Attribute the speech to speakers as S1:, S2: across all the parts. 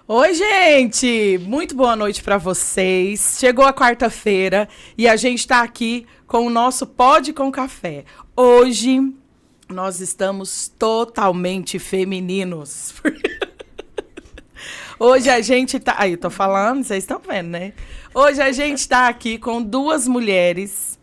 S1: Oi, gente! Muito boa noite para vocês. Chegou a quarta-feira e a gente está aqui com o nosso Pod com Café. Hoje nós estamos totalmente femininos. Hoje a gente tá... Aí, eu tô falando, vocês estão vendo, né? Hoje a gente está aqui com duas mulheres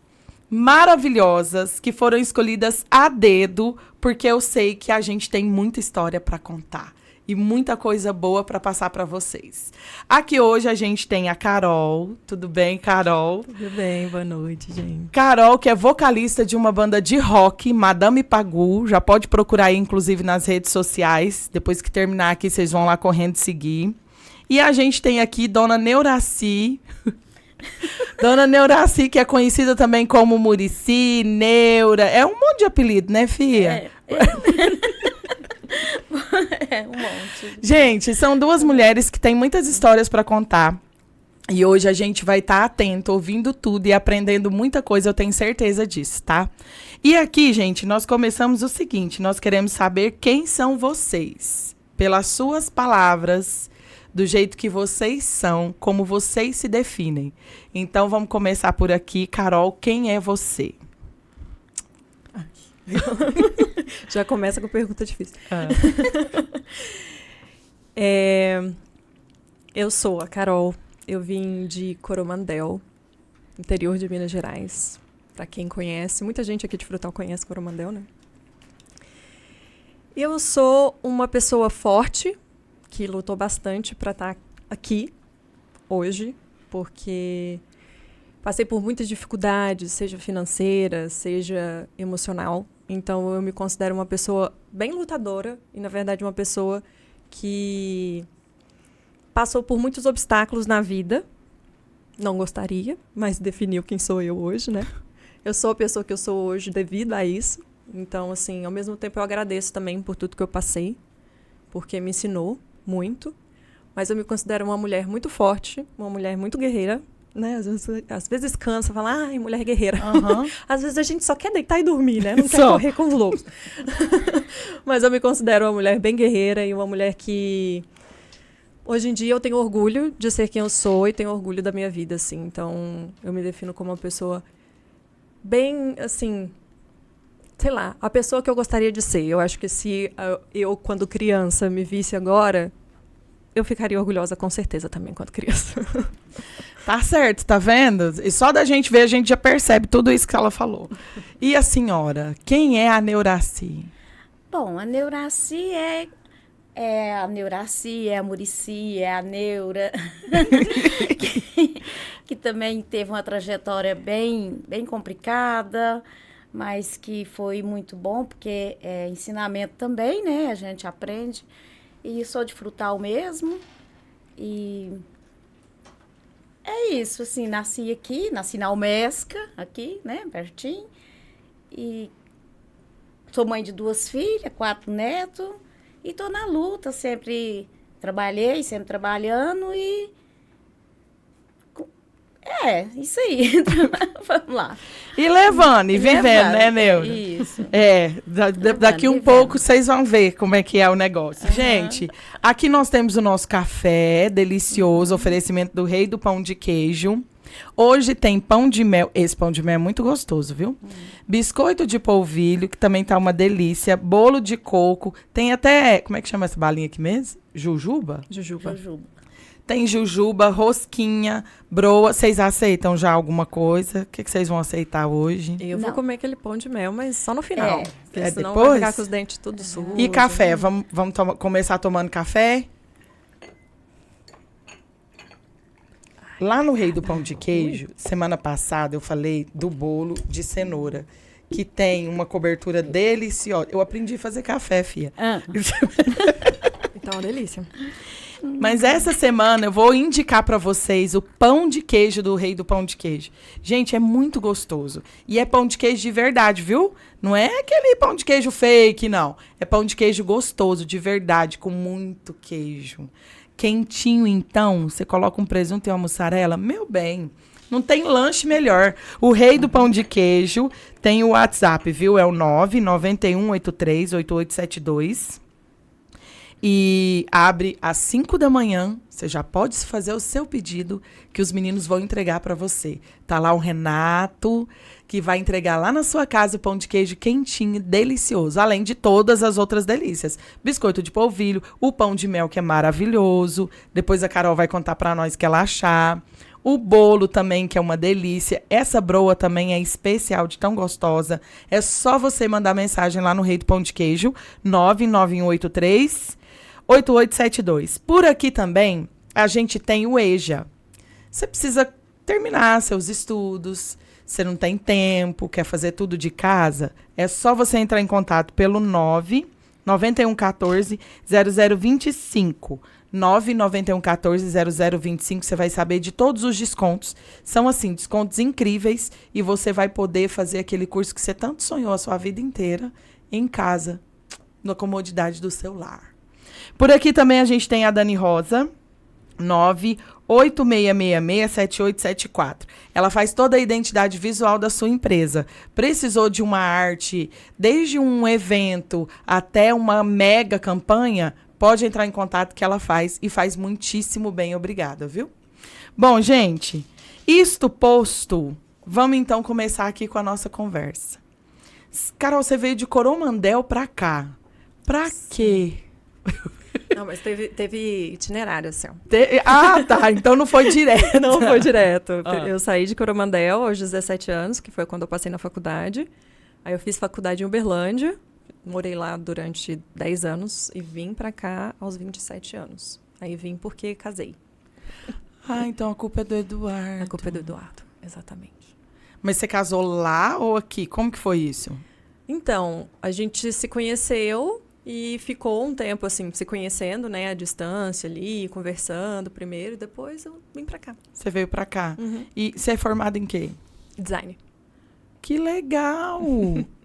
S1: maravilhosas que foram escolhidas a dedo, porque eu sei que a gente tem muita história para contar e muita coisa boa para passar para vocês. Aqui hoje a gente tem a Carol. Tudo bem, Carol?
S2: Tudo bem, boa noite, gente.
S1: Carol, que é vocalista de uma banda de rock, Madame Pagu. Já pode procurar aí, inclusive, nas redes sociais. Depois que terminar aqui, vocês vão lá correndo seguir. E a gente tem aqui Dona Neuraci. Dona Neuraci, que é conhecida também como Murici, Neura. É um monte de apelido, né, Fia?
S2: É um monte.
S1: Gente, são duas mulheres que têm muitas histórias para contar. E hoje a gente vai estar atento, ouvindo tudo e aprendendo muita coisa, eu tenho certeza disso, tá? E aqui, gente, nós começamos o seguinte, nós queremos saber quem são vocês. Pelas suas palavras, do jeito que vocês são, como vocês se definem. Então, vamos começar por aqui. Carol, quem é você?
S2: Já começa com pergunta difícil. Eu sou a Carol. Eu vim de Coromandel, interior de Minas Gerais. Para quem conhece, muita gente aqui de Frutal conhece Coromandel, né? Eu sou uma pessoa forte, que lutou bastante para estar aqui hoje, porque passei por muitas dificuldades, seja financeira, seja emocional. Então, eu me considero uma pessoa bem lutadora e, na verdade, uma pessoa que passou por muitos obstáculos na vida. Não gostaria, mas definiu quem sou eu hoje, né? Eu sou a pessoa que eu sou hoje devido a isso. Então, assim, ao mesmo tempo, eu agradeço também por tudo que eu passei, porque me ensinou muito. Mas eu me considero uma mulher muito forte, uma mulher muito guerreira, né? Às vezes cansa, fala, ai, mulher guerreira.
S1: Uhum.
S2: Às vezes a gente só quer deitar e dormir, né? Não quer correr com os lobos. Mas eu me considero uma mulher bem guerreira e uma mulher que... Hoje em dia eu tenho orgulho de ser quem eu sou e tenho orgulho da minha vida, assim. Então, eu me defino como uma pessoa bem, assim... Sei lá, a pessoa que eu gostaria de ser. Eu acho que se eu, quando criança, me visse agora, eu ficaria orgulhosa com certeza também, quando criança.
S1: Tá certo, tá vendo? E só da gente ver, a gente já percebe tudo isso que ela falou. E a senhora, quem é a Neuraci?
S3: Bom, a Neuraci é a Neuraci, é a Murici, é a Neura, que também teve uma trajetória bem complicada, mas que foi muito bom, porque é ensinamento também, né? A gente aprende. E sou de Frutal mesmo. E é isso, assim, nasci na Almesca, aqui, né? Pertinho. E sou mãe de 2 filhas, 4 netos. E tô na luta, sempre trabalhei, sempre trabalhando e... isso aí. Vamos lá.
S1: E levando, e vivendo, né, Neura?
S3: Isso.
S1: Daqui um
S3: vivendo.
S1: pouco vocês vão ver como é que é o negócio. Gente, aqui nós temos o nosso café delicioso, oferecimento do Rei do Pão de Queijo. Hoje tem pão de mel, esse pão de mel é muito gostoso, viu? Biscoito de polvilho, que também tá uma delícia, bolo de coco, tem até, como é que chama essa balinha aqui mesmo? Jujuba?
S2: Jujuba.
S1: Tem jujuba, rosquinha, broa. Vocês aceitam já alguma coisa? O que vocês vão aceitar hoje?
S2: Eu vou
S3: Não.
S2: comer aquele pão de mel, mas só no final. Porque senão
S1: depois?
S2: vai ficar com os dentes tudo sujos.
S1: E café? Vamos começar tomando café? Lá no Rei do Pão de Queijo, semana passada eu falei do bolo de cenoura, que tem uma cobertura deliciosa. Eu aprendi a fazer café, fia.
S2: Então, é uma delícia.
S1: Mas essa semana eu vou indicar para vocês o pão de queijo do Rei do Pão de Queijo. Gente, é muito gostoso. E é pão de queijo de verdade, viu? Não é aquele pão de queijo fake, não. É pão de queijo gostoso, de verdade, com muito queijo. Quentinho, então, você coloca um presunto e uma mussarela, meu bem, não tem lanche melhor. O Rei do Pão de Queijo tem o WhatsApp, viu? É o 991838872. E abre às 5 da manhã. Você já pode fazer o seu pedido que os meninos vão entregar para você. Tá lá o Renato, que vai entregar lá na sua casa o pão de queijo quentinho, delicioso. Além de todas as outras delícias. Biscoito de polvilho, o pão de mel, que é maravilhoso. Depois a Carol vai contar para nós o que ela achar. O bolo também, que é uma delícia. Essa broa também é especial, de tão gostosa. É só você mandar mensagem lá no Rei do Pão de Queijo, 99183-8872. Por aqui também, a gente tem o EJA. Você precisa terminar seus estudos, você não tem tempo, quer fazer tudo de casa, é só você entrar em contato pelo 99114-0025. 99114-0025, você vai saber de todos os descontos. São, assim, descontos incríveis e você vai poder fazer aquele curso que você tanto sonhou a sua vida inteira em casa, na comodidade do seu lar. Por aqui também a gente tem a Dani Rosa, 986667874. Ela faz toda a identidade visual da sua empresa. Precisou de uma arte, desde um evento até uma mega campanha, pode entrar em contato que ela faz e faz muitíssimo bem, obrigada, viu? Bom, gente, isto posto, vamos então começar aqui com a nossa conversa. Carol, você veio de Coromandel pra cá. Pra quê?
S2: Não, mas teve itinerário, assim.
S1: Tá. Então não foi direto.
S2: Não foi direto. Eu saí de Coromandel aos 17 anos, que foi quando eu passei na faculdade. Aí eu fiz faculdade em Uberlândia. Morei lá durante 10 anos e vim pra cá aos 27 anos. Aí vim porque casei.
S1: Então a culpa é do Eduardo.
S2: A culpa é do Eduardo, exatamente.
S1: Mas você casou lá ou aqui? Como que foi isso?
S2: Então, a gente se conheceu e ficou um tempo, assim, se conhecendo, né, à distância ali, conversando primeiro, e depois eu vim pra cá.
S1: Você veio pra cá.
S2: Uhum.
S1: E você é formada em quê?
S2: Design.
S1: Que legal!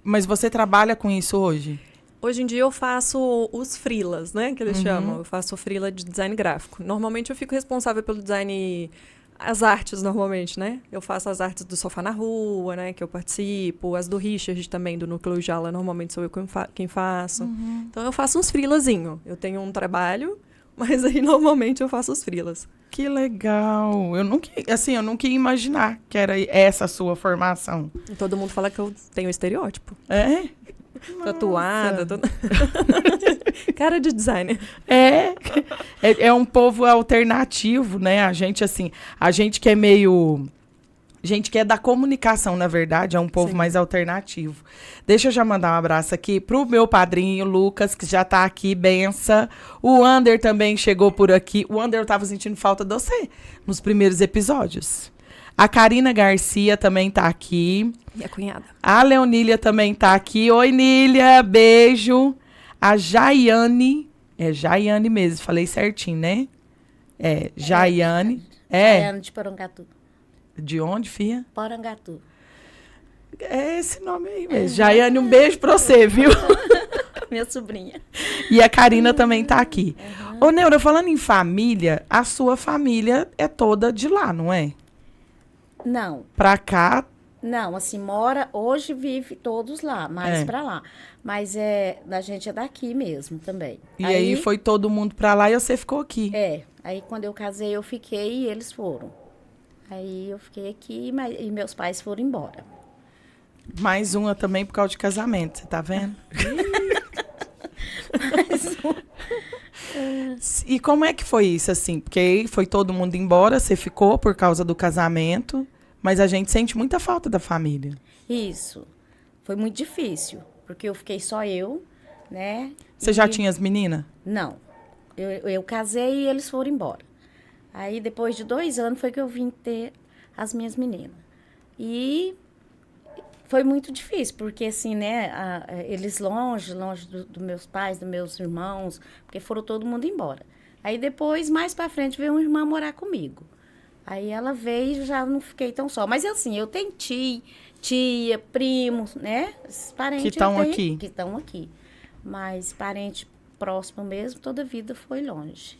S1: Mas você trabalha com isso hoje?
S2: Hoje em dia eu faço os freelas, né, que eles chamam. Eu faço freela de design gráfico. Normalmente eu fico responsável pelo design, as artes normalmente, né? Eu faço as artes do Sofá na Rua, né, que eu participo. As do Richard também, do Núcleo Jala, normalmente sou eu quem faço. Então eu faço uns freelazinho. Eu tenho um trabalho, mas aí normalmente eu faço os freelas. Que
S1: legal! Eu nunca ia imaginar que era essa a sua formação.
S2: E todo mundo fala que eu tenho estereótipo.
S1: É?
S2: Tatuada. Cara de designer.
S1: É um povo alternativo, né? A gente que é meio... A gente que é da comunicação, na verdade, é um povo mais alternativo. Deixa eu já mandar um abraço aqui pro meu padrinho, Lucas, que já tá aqui, benção. O Ander também chegou por aqui. O Ander, eu tava sentindo falta de você nos primeiros episódios. A Karina Garcia também tá aqui.
S2: Minha cunhada.
S1: A Leonília também tá aqui. Oi, Nília, beijo. A Jaiane, é Jaiane mesmo, falei certinho, né? Jaiane.
S3: Jaiane de Porangatu.
S1: De onde, filha?
S3: Porangatu.
S1: É esse nome aí mesmo. Jaiane, um beijo pra você, viu?
S3: Minha sobrinha.
S1: E a Karina também tá aqui. Ô, Neura, falando em família, a sua família é toda de lá, não é?
S3: Não.
S1: Pra cá?
S3: Não, assim, hoje vive todos lá, mais pra lá. Mas a gente é daqui mesmo também.
S1: E aí foi todo mundo pra lá e você ficou aqui?
S3: Aí quando eu casei eu fiquei e eles foram. Aí eu fiquei aqui e meus pais foram embora.
S1: Mais uma também por causa de casamento, você tá vendo?
S3: Mais uma.
S1: E como é que foi isso, assim? Porque foi todo mundo embora, você ficou por causa do casamento, mas a gente sente muita falta da família.
S3: Isso. Foi muito difícil, porque eu fiquei só eu, né?
S1: Você já tinha as meninas?
S3: Não. Eu casei e eles foram embora. Aí, depois de 2 anos, foi que eu vim ter as minhas meninas. E foi muito difícil, porque, assim, né, eles longe dos meus pais, dos meus irmãos, porque foram todo mundo embora. Aí, depois, mais pra frente, veio uma irmã morar comigo. Aí, ela veio e já não fiquei tão só. Mas, assim, eu tenho tia, primos, né, parentes
S1: que estão aqui.
S3: Que estão aqui. Mas parente próximo mesmo, toda a vida foi longe.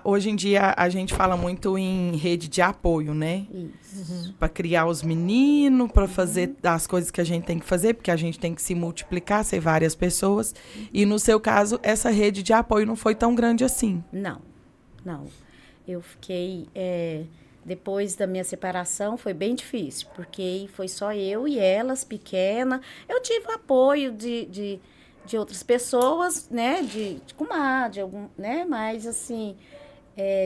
S1: Hoje em dia, a gente fala muito em rede de apoio, né?
S3: Isso.
S1: Para criar os meninos, para fazer as coisas que a gente tem que fazer, porque a gente tem que se multiplicar, ser várias pessoas. E no seu caso, essa rede de apoio não foi tão grande assim.
S3: Não, não. Eu fiquei... depois da minha separação, foi bem difícil, porque foi só eu e elas, pequena. Eu tive o apoio de outras pessoas, né? De comadre, algum, né? Mas, assim,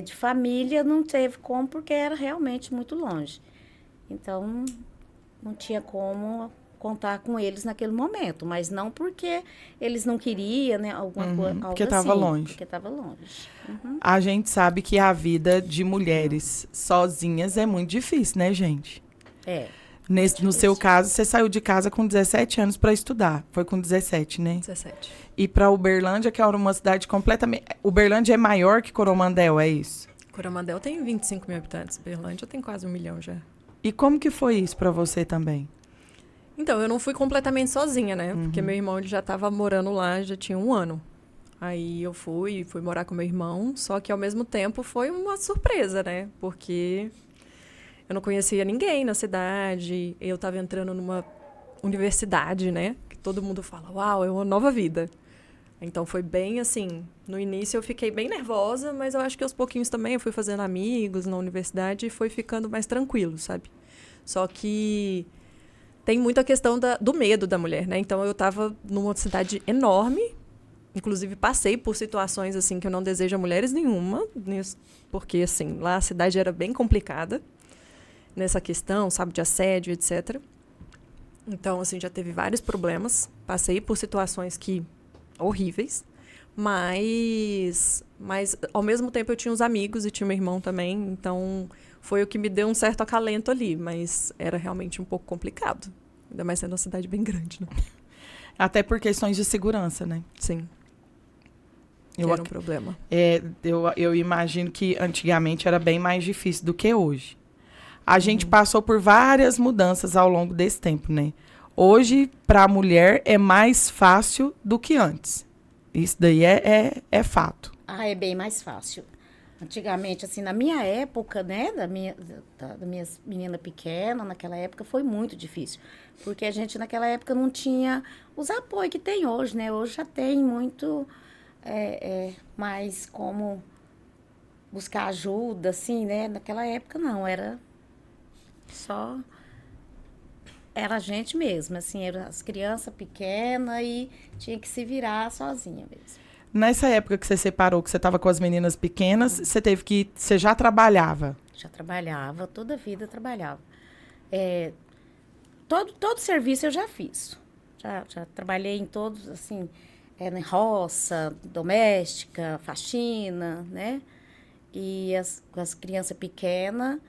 S3: de família não teve como, porque era realmente muito longe. Então, não tinha como contar com eles naquele momento. Mas não porque eles não queriam, né? Alguma coisa, algo
S1: porque estava
S3: assim,
S1: longe.
S3: Porque estava longe. Uhum.
S1: A gente sabe que a vida de mulheres sozinhas é muito difícil, né, gente? No seu caso, você saiu de casa com 17 anos para estudar. Foi com 17, né?
S2: 17.
S1: E para Uberlândia, que era uma cidade completamente... Uberlândia é maior que Coromandel, é isso?
S2: Coromandel tem 25 mil habitantes. Uberlândia tem quase 1 milhão já.
S1: E como que foi isso para você também?
S2: Então, eu não fui completamente sozinha, né? Porque meu irmão ele já estava morando lá, já tinha 1 ano. Aí eu fui morar com meu irmão, só que ao mesmo tempo foi uma surpresa, né? Porque eu não conhecia ninguém na cidade, eu estava entrando numa universidade, né? Que todo mundo fala, uau, é uma nova vida. Então foi bem assim, no início eu fiquei bem nervosa, mas eu acho que aos pouquinhos também eu fui fazendo amigos na universidade e foi ficando mais tranquilo, sabe? Só que tem muita questão do medo da mulher, né? Então eu estava numa cidade enorme, inclusive passei por situações assim que eu não desejo a mulheres nenhuma, porque assim, lá a cidade era bem complicada nessa questão, sabe, de assédio, etc. Então, assim, já teve vários problemas, passei por situações horríveis, mas ao mesmo tempo eu tinha uns amigos e tinha meu irmão também, então foi o que me deu um certo acalento ali, mas era realmente um pouco complicado, ainda mais sendo uma cidade bem grande, né?
S1: Até por questões de segurança, né?
S2: Sim. Era um problema.
S1: Eu imagino que antigamente era bem mais difícil do que hoje. A gente passou por várias mudanças ao longo desse tempo, né? Hoje, para a mulher, é mais fácil do que antes. Isso daí é fato.
S3: É bem mais fácil. Antigamente, assim, na minha época, né, da minha menina pequena, naquela época, foi muito difícil. Porque a gente, naquela época, não tinha os apoios que tem hoje, né? Hoje já tem muito mais como buscar ajuda, assim, né? Naquela época, não, era a gente mesmo, assim, eram as crianças pequenas e tinha que se virar sozinha mesmo.
S1: Nessa época que você separou, que você estava com as meninas pequenas, você já trabalhava?
S3: Já trabalhava, toda a vida trabalhava. Todo serviço eu já fiz. Já trabalhei em todos, assim, em roça, doméstica, faxina, né? E as crianças pequenas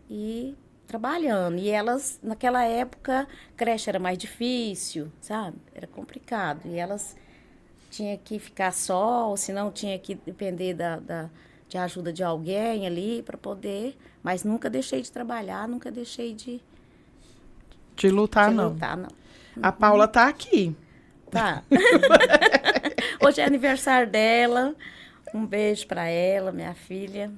S3: e trabalhando. E elas, naquela época, creche era mais difícil, sabe? Era complicado. E elas tinham que ficar só, ou senão tinha que depender de ajuda de alguém ali para poder. Mas nunca deixei de trabalhar, nunca deixei de
S1: lutar, não. A Paula tá aqui.
S3: Tá. Hoje é aniversário dela. Um beijo para ela, minha filha.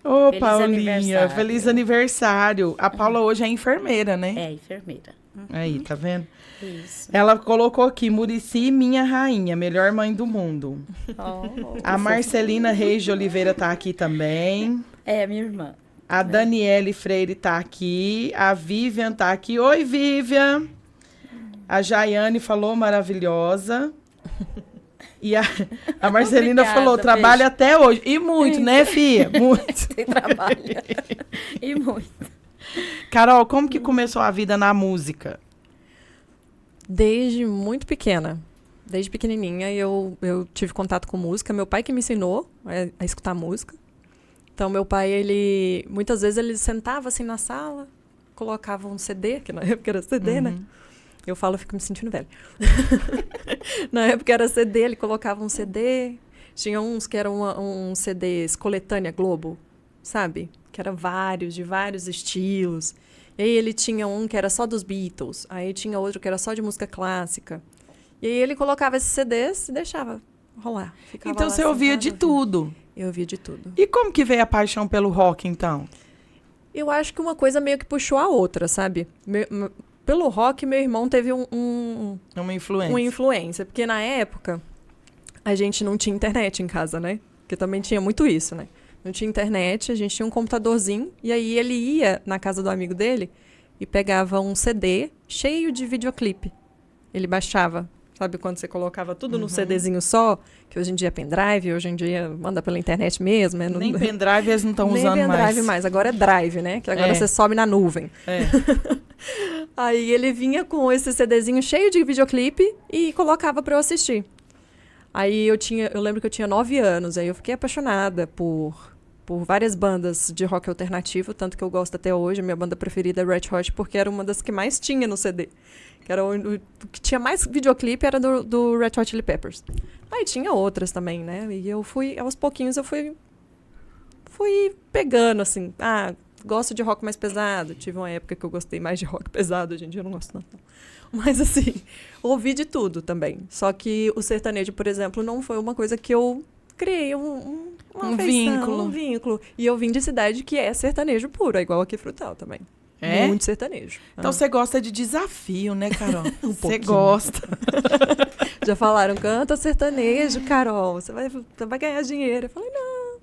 S1: Ô, Paulinha, feliz aniversário. A Paula hoje é enfermeira, né?
S3: É, enfermeira.
S1: Aí, tá vendo?
S3: Isso.
S1: Ela colocou aqui, Muricy, minha rainha, melhor mãe do mundo. A Marcelina Reis de Oliveira tá aqui também.
S3: É, minha irmã.
S1: A Daniele Freire tá aqui. A Vivian tá aqui. Oi, Vivian. A Jaiane falou maravilhosa. E a Marcelina
S3: Obrigada,
S1: falou, trabalha
S3: beijo.
S1: até hoje. E muito, né, filha? Muito.
S3: Tem trabalho. E muito.
S1: Carol, como que começou a vida na música?
S2: Desde muito pequena. Desde pequenininha eu tive contato com música. Meu pai que me ensinou a escutar música. Então, meu pai, muitas vezes ele sentava assim na sala, colocava um CD, que na época era CD, né? Eu fico me sentindo velha. Na época era CD, ele colocava um CD. Tinha uns que eram uns CDs coletânea Globo, sabe? Que eram de vários estilos. E aí ele tinha um que era só dos Beatles. Aí tinha outro que era só de música clássica. E aí ele colocava esses CDs e deixava rolar. Ficava
S1: então
S2: lá
S1: você ouvia
S2: sentado,
S1: de tudo.
S2: Eu ouvia de tudo.
S1: E como que veio a paixão pelo rock, então?
S2: Eu acho que uma coisa meio que puxou a outra, sabe? Pelo rock, meu irmão teve
S1: Uma influência.
S2: uma influência. Porque na época, a gente não tinha internet em casa, né? Porque também tinha muito isso, né? Não tinha internet, a gente tinha um computadorzinho. E aí ele ia na casa do amigo dele e pegava um CD cheio de videoclipe. Ele baixava. Sabe quando você colocava tudo num CDzinho só? Que hoje em dia é pendrive, hoje em dia manda pela internet mesmo.
S1: Nem pendrive eles não estão usando
S2: nem pendrive
S1: mais.
S2: Agora é drive, né? Que agora você sobe na nuvem.
S1: É.
S2: Aí ele vinha com esse CDzinho cheio de videoclipe e colocava pra eu assistir. Aí eu lembro que eu tinha 9 anos, aí eu fiquei apaixonada por várias bandas de rock alternativo, tanto que eu gosto até hoje. Minha banda preferida é Red Hot, porque era uma das que mais tinha no CD. Que era o que tinha mais videoclipe era do Red Hot Chili Peppers. Aí tinha outras também, né? E eu fui, aos pouquinhos, eu fui pegando, assim. Gosto de rock mais pesado. Tive uma época que eu gostei mais de rock pesado, hoje em dia eu não gosto tanto. Mas, assim, ouvi de tudo também. Só que o sertanejo, por exemplo, não foi uma coisa que eu criei uma afeição, um vínculo. E eu vim de cidade que é sertanejo puro, é igual aqui Frutal também.
S1: É?
S2: Muito sertanejo.
S1: Então você gosta de desafio, né, Carol? Você
S2: pouquinho.
S1: gosta.
S2: Já falaram, canta sertanejo, Carol, você vai ganhar dinheiro. Eu falei, não,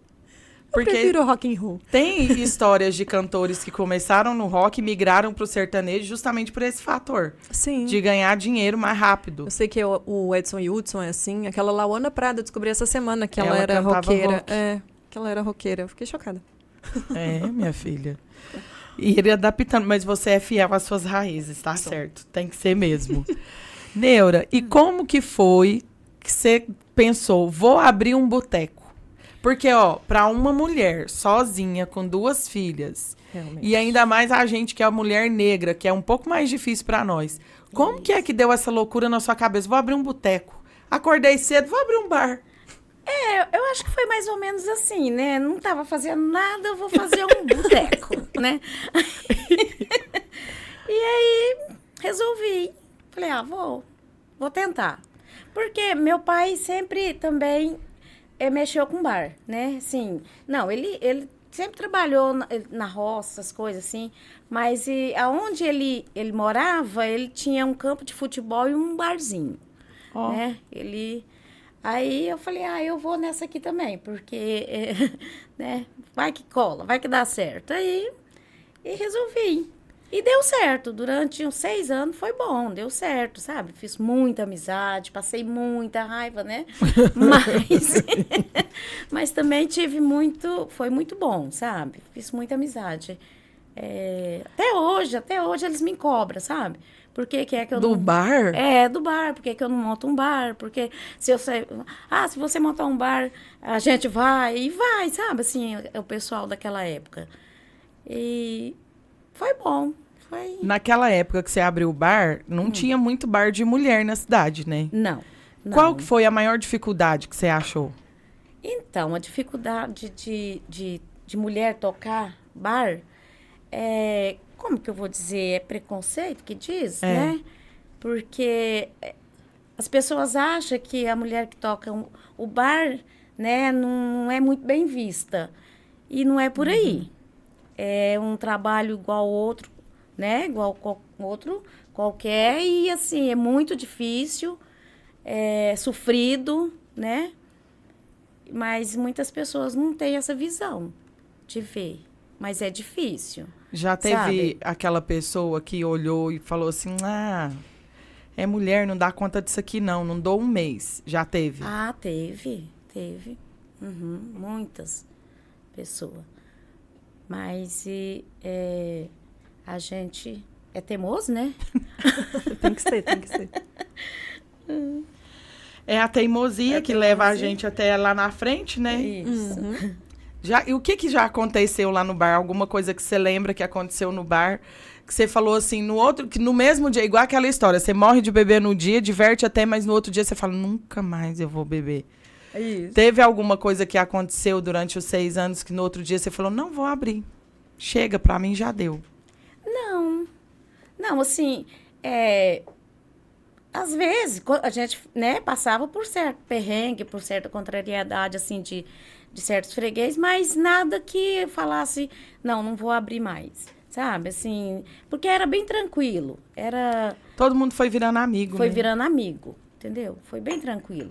S2: eu prefiro rock and roll.
S1: Tem histórias de cantores que começaram no rock e migraram pro sertanejo justamente por esse fator.
S2: Sim.
S1: De ganhar dinheiro mais rápido.
S2: Eu sei que o Edson Hudson é assim. Aquela Lauana Prada, eu descobri essa semana que ela era
S1: cantava
S2: roqueira.
S1: rock.
S2: Que ela era roqueira. Eu fiquei chocada.
S1: É, minha filha. E ele adaptando, mas você é fiel às suas raízes, tá certo? Tem que ser mesmo. Neura, e como que foi que você pensou, vou abrir um boteco? Porque, pra uma mulher sozinha, com 2 filhas,
S2: Realmente.
S1: e ainda mais a gente que é a mulher negra, que é um pouco mais difícil pra nós, como que é que deu essa loucura na sua cabeça? Vou abrir um boteco. Acordei cedo, vou abrir um bar.
S3: Eu acho que foi mais ou menos assim, né? Não tava fazendo nada, eu vou fazer um boteco, né? E aí, resolvi. Falei, vou tentar. Porque meu pai sempre também mexeu com bar, né? Assim, não, ele sempre trabalhou na roça, essas coisas assim, mas aonde ele morava, ele tinha um campo de futebol e um barzinho, né? Aí eu falei, eu vou nessa aqui também, porque, né, vai que cola, vai que dá certo. Aí, e resolvi. E deu certo, durante uns 6 anos foi bom, deu certo, sabe? Fiz muita amizade, passei muita raiva, né? Mas também foi muito bom, sabe? Fiz muita amizade. Até hoje eles me cobram, sabe? Por que é que eu
S1: Do bar?
S3: Do bar. Por que eu não monto um bar? Porque se você montar um bar, a gente vai, sabe? Assim, o pessoal daquela época. E foi bom.
S1: Naquela época que você abriu o bar, não tinha muito bar de mulher na cidade, né?
S3: Não.
S1: Qual que foi a maior dificuldade que você achou?
S3: Então, a dificuldade de mulher tocar bar como que eu vou dizer? É preconceito que diz, né? Porque as pessoas acham que a mulher que toca o bar, né, não é muito bem vista. E não é por aí. É um trabalho igual outro, né? Igual outro qualquer. E, assim, é muito difícil, é sofrido, né? Mas muitas pessoas não têm essa visão de ver. Mas é difícil.
S1: Já teve
S3: sabe?
S1: aquela pessoa que olhou e falou assim, é mulher, não dá conta disso aqui não dou um mês. Já teve?
S3: Teve. Muitas pessoas. Mas a gente é teimoso, né?
S2: Tem que ser.
S1: É a teimosia que leva a gente até lá na frente, né?
S3: Isso.
S1: E o que já aconteceu lá no bar? Alguma coisa que você lembra que aconteceu no bar? Que você falou assim, que no mesmo dia, igual aquela história, você morre de beber no dia, diverte até, mas no outro dia você fala, nunca mais eu vou beber.
S2: Isso.
S1: Teve alguma coisa que aconteceu durante os 6 anos que no outro dia você falou, não vou abrir. Chega, pra mim já deu.
S3: Não, assim, às vezes a gente, né, passava por certo perrengue, por certa contrariedade, assim, de de certos freguês, mas nada que eu falasse, não vou abrir mais, sabe? Assim, porque era bem tranquilo,
S1: Todo mundo foi virando amigo,
S3: foi
S1: né?
S3: virando amigo, entendeu? Foi bem tranquilo.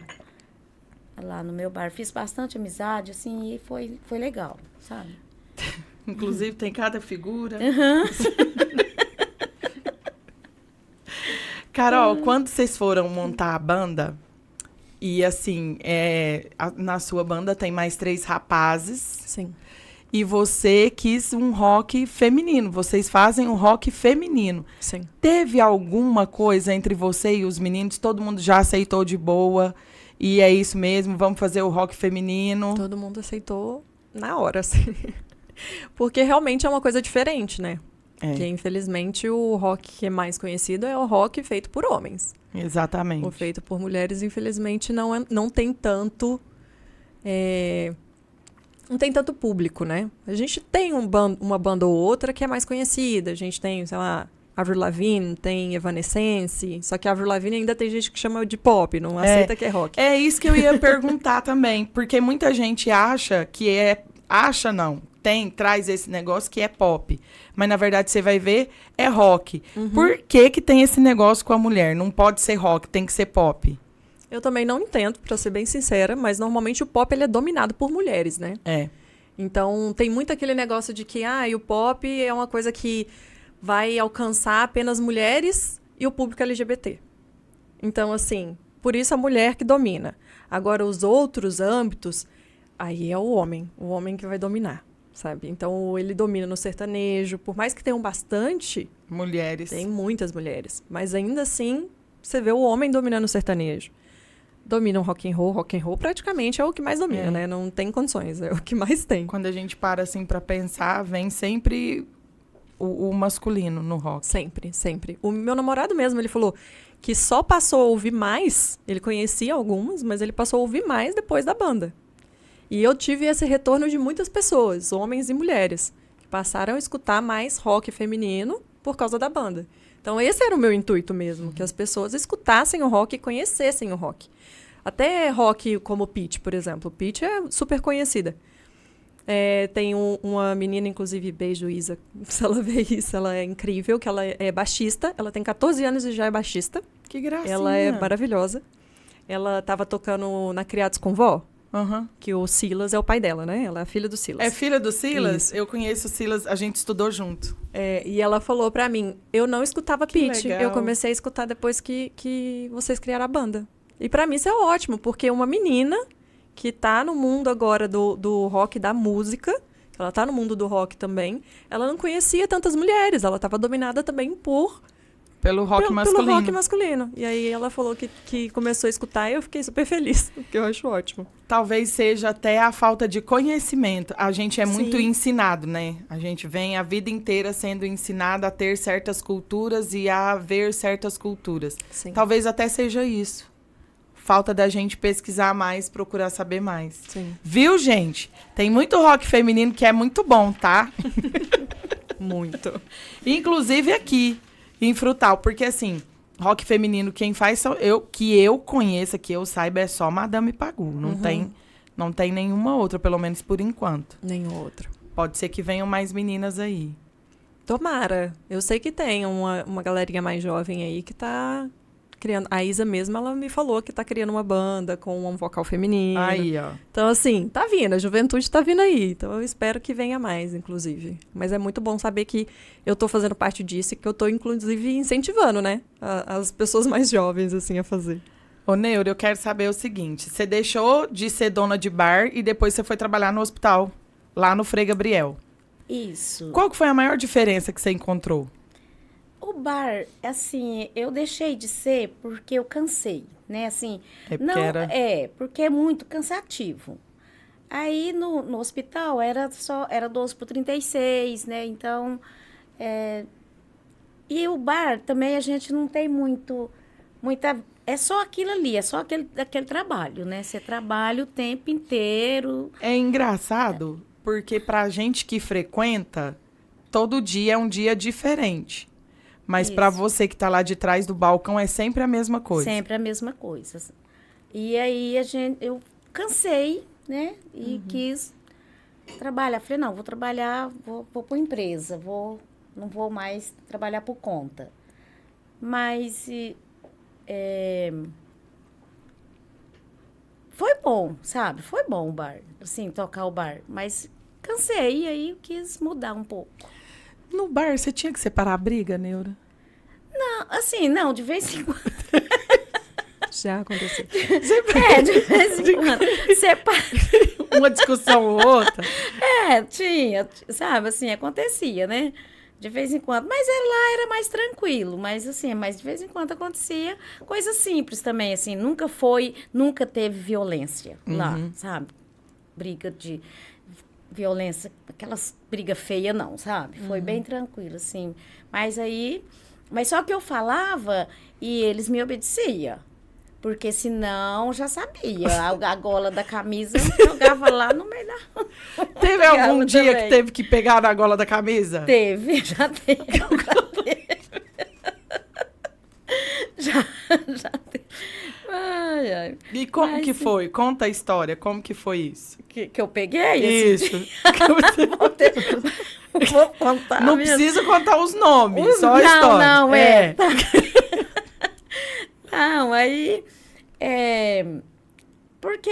S3: Lá no meu bar, fiz bastante amizade, assim, e foi legal, sabe?
S1: Inclusive, tem cada figura. Carol, quando vocês foram montar a banda, e assim, na sua banda tem mais 3 rapazes,
S2: Sim.
S1: e você quis um rock feminino, vocês fazem um rock feminino.
S2: Sim.
S1: Teve alguma coisa entre você e os meninos? Todo mundo já aceitou de boa? E é isso mesmo, vamos fazer o rock feminino?
S2: Todo mundo aceitou na hora, assim. Porque realmente é uma coisa diferente, né? Porque, infelizmente, o rock que é mais conhecido é o rock feito por homens.
S1: Exatamente.
S2: O feito por mulheres, infelizmente, não tem tanto... não tem tanto público, né? A gente tem uma banda ou outra que é mais conhecida. A gente tem, sei lá, Avril Lavigne, tem Evanescence. Só que a Avril Lavigne ainda tem gente que chama de pop, não aceita que é rock.
S1: É isso que eu ia perguntar também. Porque muita gente acha que é... Acha não. Traz esse negócio que é pop. Mas, na verdade, você vai ver, é rock. Por que tem esse negócio com a mulher? Não pode ser rock, tem que ser pop.
S2: Eu também não entendo, pra ser bem sincera, mas normalmente o pop ele é dominado por mulheres, né? Então, tem muito aquele negócio de que o pop é uma coisa que vai alcançar apenas mulheres e o público LGBT. Então, assim, por isso a mulher que domina. Agora, os outros âmbitos, aí é o homem que vai dominar. Sabe? Então, ele domina no sertanejo. Por mais que tenham bastante...
S1: Mulheres.
S2: Tem muitas mulheres. Mas ainda assim, você vê o homem dominando o sertanejo. Domina o rock and roll. Rock and roll praticamente é o que mais domina, né? Não tem condições. É o que mais tem.
S1: Quando a gente para, assim, pra pensar, vem sempre o masculino no rock.
S2: Sempre, sempre. O meu namorado mesmo, ele falou que só passou a ouvir mais... Ele conhecia algumas, mas ele passou a ouvir mais depois da banda. E eu tive esse retorno de muitas pessoas, homens e mulheres, que passaram a escutar mais rock feminino por causa da banda. Então, esse era o meu intuito mesmo, que as pessoas escutassem o rock e conhecessem o rock. Até rock como Pitty, por exemplo. Pitty é super conhecida. Tem uma menina, inclusive, beijo, Isa, se ela vê isso, ela é incrível, que ela é baixista. Ela tem 14 anos e já é baixista.
S1: Que gracinha.
S2: Ela é maravilhosa. Ela estava tocando na Criados com Vó. Que o Silas é o pai dela, né? Ela é a filha do Silas.
S1: É filha do Silas?
S2: Isso.
S1: Eu conheço o Silas, a gente estudou junto.
S2: E ela falou pra mim, eu não escutava Pitty.
S1: legal.
S2: Eu comecei a escutar depois que vocês criaram a banda. E pra mim isso é ótimo, porque uma menina que tá no mundo agora do rock, da música, ela tá no mundo do rock também, ela não conhecia tantas mulheres, ela tava dominada também
S1: Pelo rock masculino.
S2: Pelo rock masculino. E aí ela falou que começou a escutar e eu fiquei super feliz, porque eu acho ótimo.
S1: Talvez seja até a falta de conhecimento. A gente é muito ensinado, né? A gente vem a vida inteira sendo ensinado a ter certas culturas e a ver certas culturas.
S2: Sim.
S1: Talvez até seja isso. Falta da gente pesquisar mais, procurar saber mais.
S2: Sim.
S1: Viu, gente? Tem muito rock feminino que é muito bom, tá?
S2: Muito.
S1: Inclusive aqui. Em Frutal, porque assim, rock feminino, quem faz, que eu conheça, que eu saiba, é só Madame Pagu. Não tem nenhuma outra, pelo menos por enquanto.
S2: Nenhuma outra.
S1: Pode ser que venham mais meninas aí.
S2: Tomara. Eu sei que tem uma galerinha mais jovem aí que tá criando. A Isa mesmo, ela me falou que tá criando uma banda com um vocal feminino.
S1: Aí, ó.
S2: Então, assim, tá vindo. A juventude tá vindo aí. Então, eu espero que venha mais, inclusive. Mas é muito bom saber que eu tô fazendo parte disso e que eu tô, inclusive, incentivando, né? As pessoas mais jovens, assim, a fazer.
S1: Ô, Neuro, eu quero saber o seguinte. Você deixou de ser dona de bar e depois você foi trabalhar no hospital, lá no Frei Gabriel.
S3: Isso.
S1: Qual que foi a maior diferença que você encontrou?
S3: O bar, assim, eu deixei de ser porque eu cansei, né? Assim, porque é muito cansativo. Aí no hospital era 12/36, né? Então, e o bar também a gente não tem muita, é só aquilo ali, é só aquele trabalho, né? Você trabalha o tempo inteiro.
S1: É engraçado, porque pra gente que frequenta, todo dia é um dia diferente. Mas para você que tá lá de trás do balcão, é sempre a mesma coisa.
S3: Sempre a mesma coisa. E aí eu cansei, né? E quis trabalhar. Falei, não, vou trabalhar, vou por empresa, não vou mais trabalhar por conta. Mas foi bom, sabe? Foi bom o bar, assim, tocar o bar. Mas cansei, e aí eu quis mudar um pouco.
S1: No bar, você tinha que separar a briga, Neura?
S3: Não, assim, não, de vez em quando.
S2: Já aconteceu.
S3: De vez em quando. Separa.
S1: Uma discussão ou outra.
S3: Tinha, sabe, assim, acontecia, né? De vez em quando. Mas lá era mais tranquilo, mas assim, mas de vez em quando acontecia coisa simples também, assim, nunca teve violência lá, sabe? Briga de violência, aquelas briga feia não, sabe? Foi bem tranquilo, assim. Mas só que eu falava e eles me obedeciam. Porque senão, já sabia. A gola da camisa eu jogava lá no meio da...
S1: Teve algum dia que teve que pegar na gola da camisa?
S3: Teve, já teve. Já teve. Ai, ai.
S1: E como que foi? Conta a história. Como que foi isso?
S3: Que eu peguei?
S1: Isso.
S3: Vou contar.
S1: Não
S3: mesmo.
S1: precisa contar os nomes, só a história.
S3: Não, Não, aí... porque,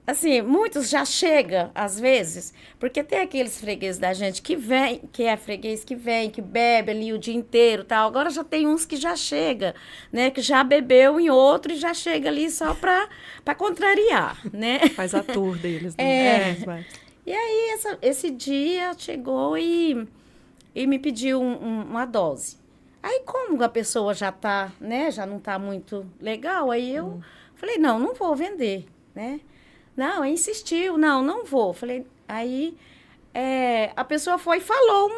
S3: assim, muitos já chegam, às vezes, porque tem aqueles fregueses da gente que vem, que é freguês que vem, que bebe ali o dia inteiro e tal. Agora já tem uns que já chega, né? Que já bebeu em outro e já chega ali só pra contrariar, né?
S2: Faz a tour deles. Né?
S3: E aí, esse dia chegou e me pediu uma dose. Aí, como a pessoa já tá, né, já não tá muito legal, aí eu falei, não vou vender, né? Não, aí insistiu, não vou. Falei, aí a pessoa foi e falou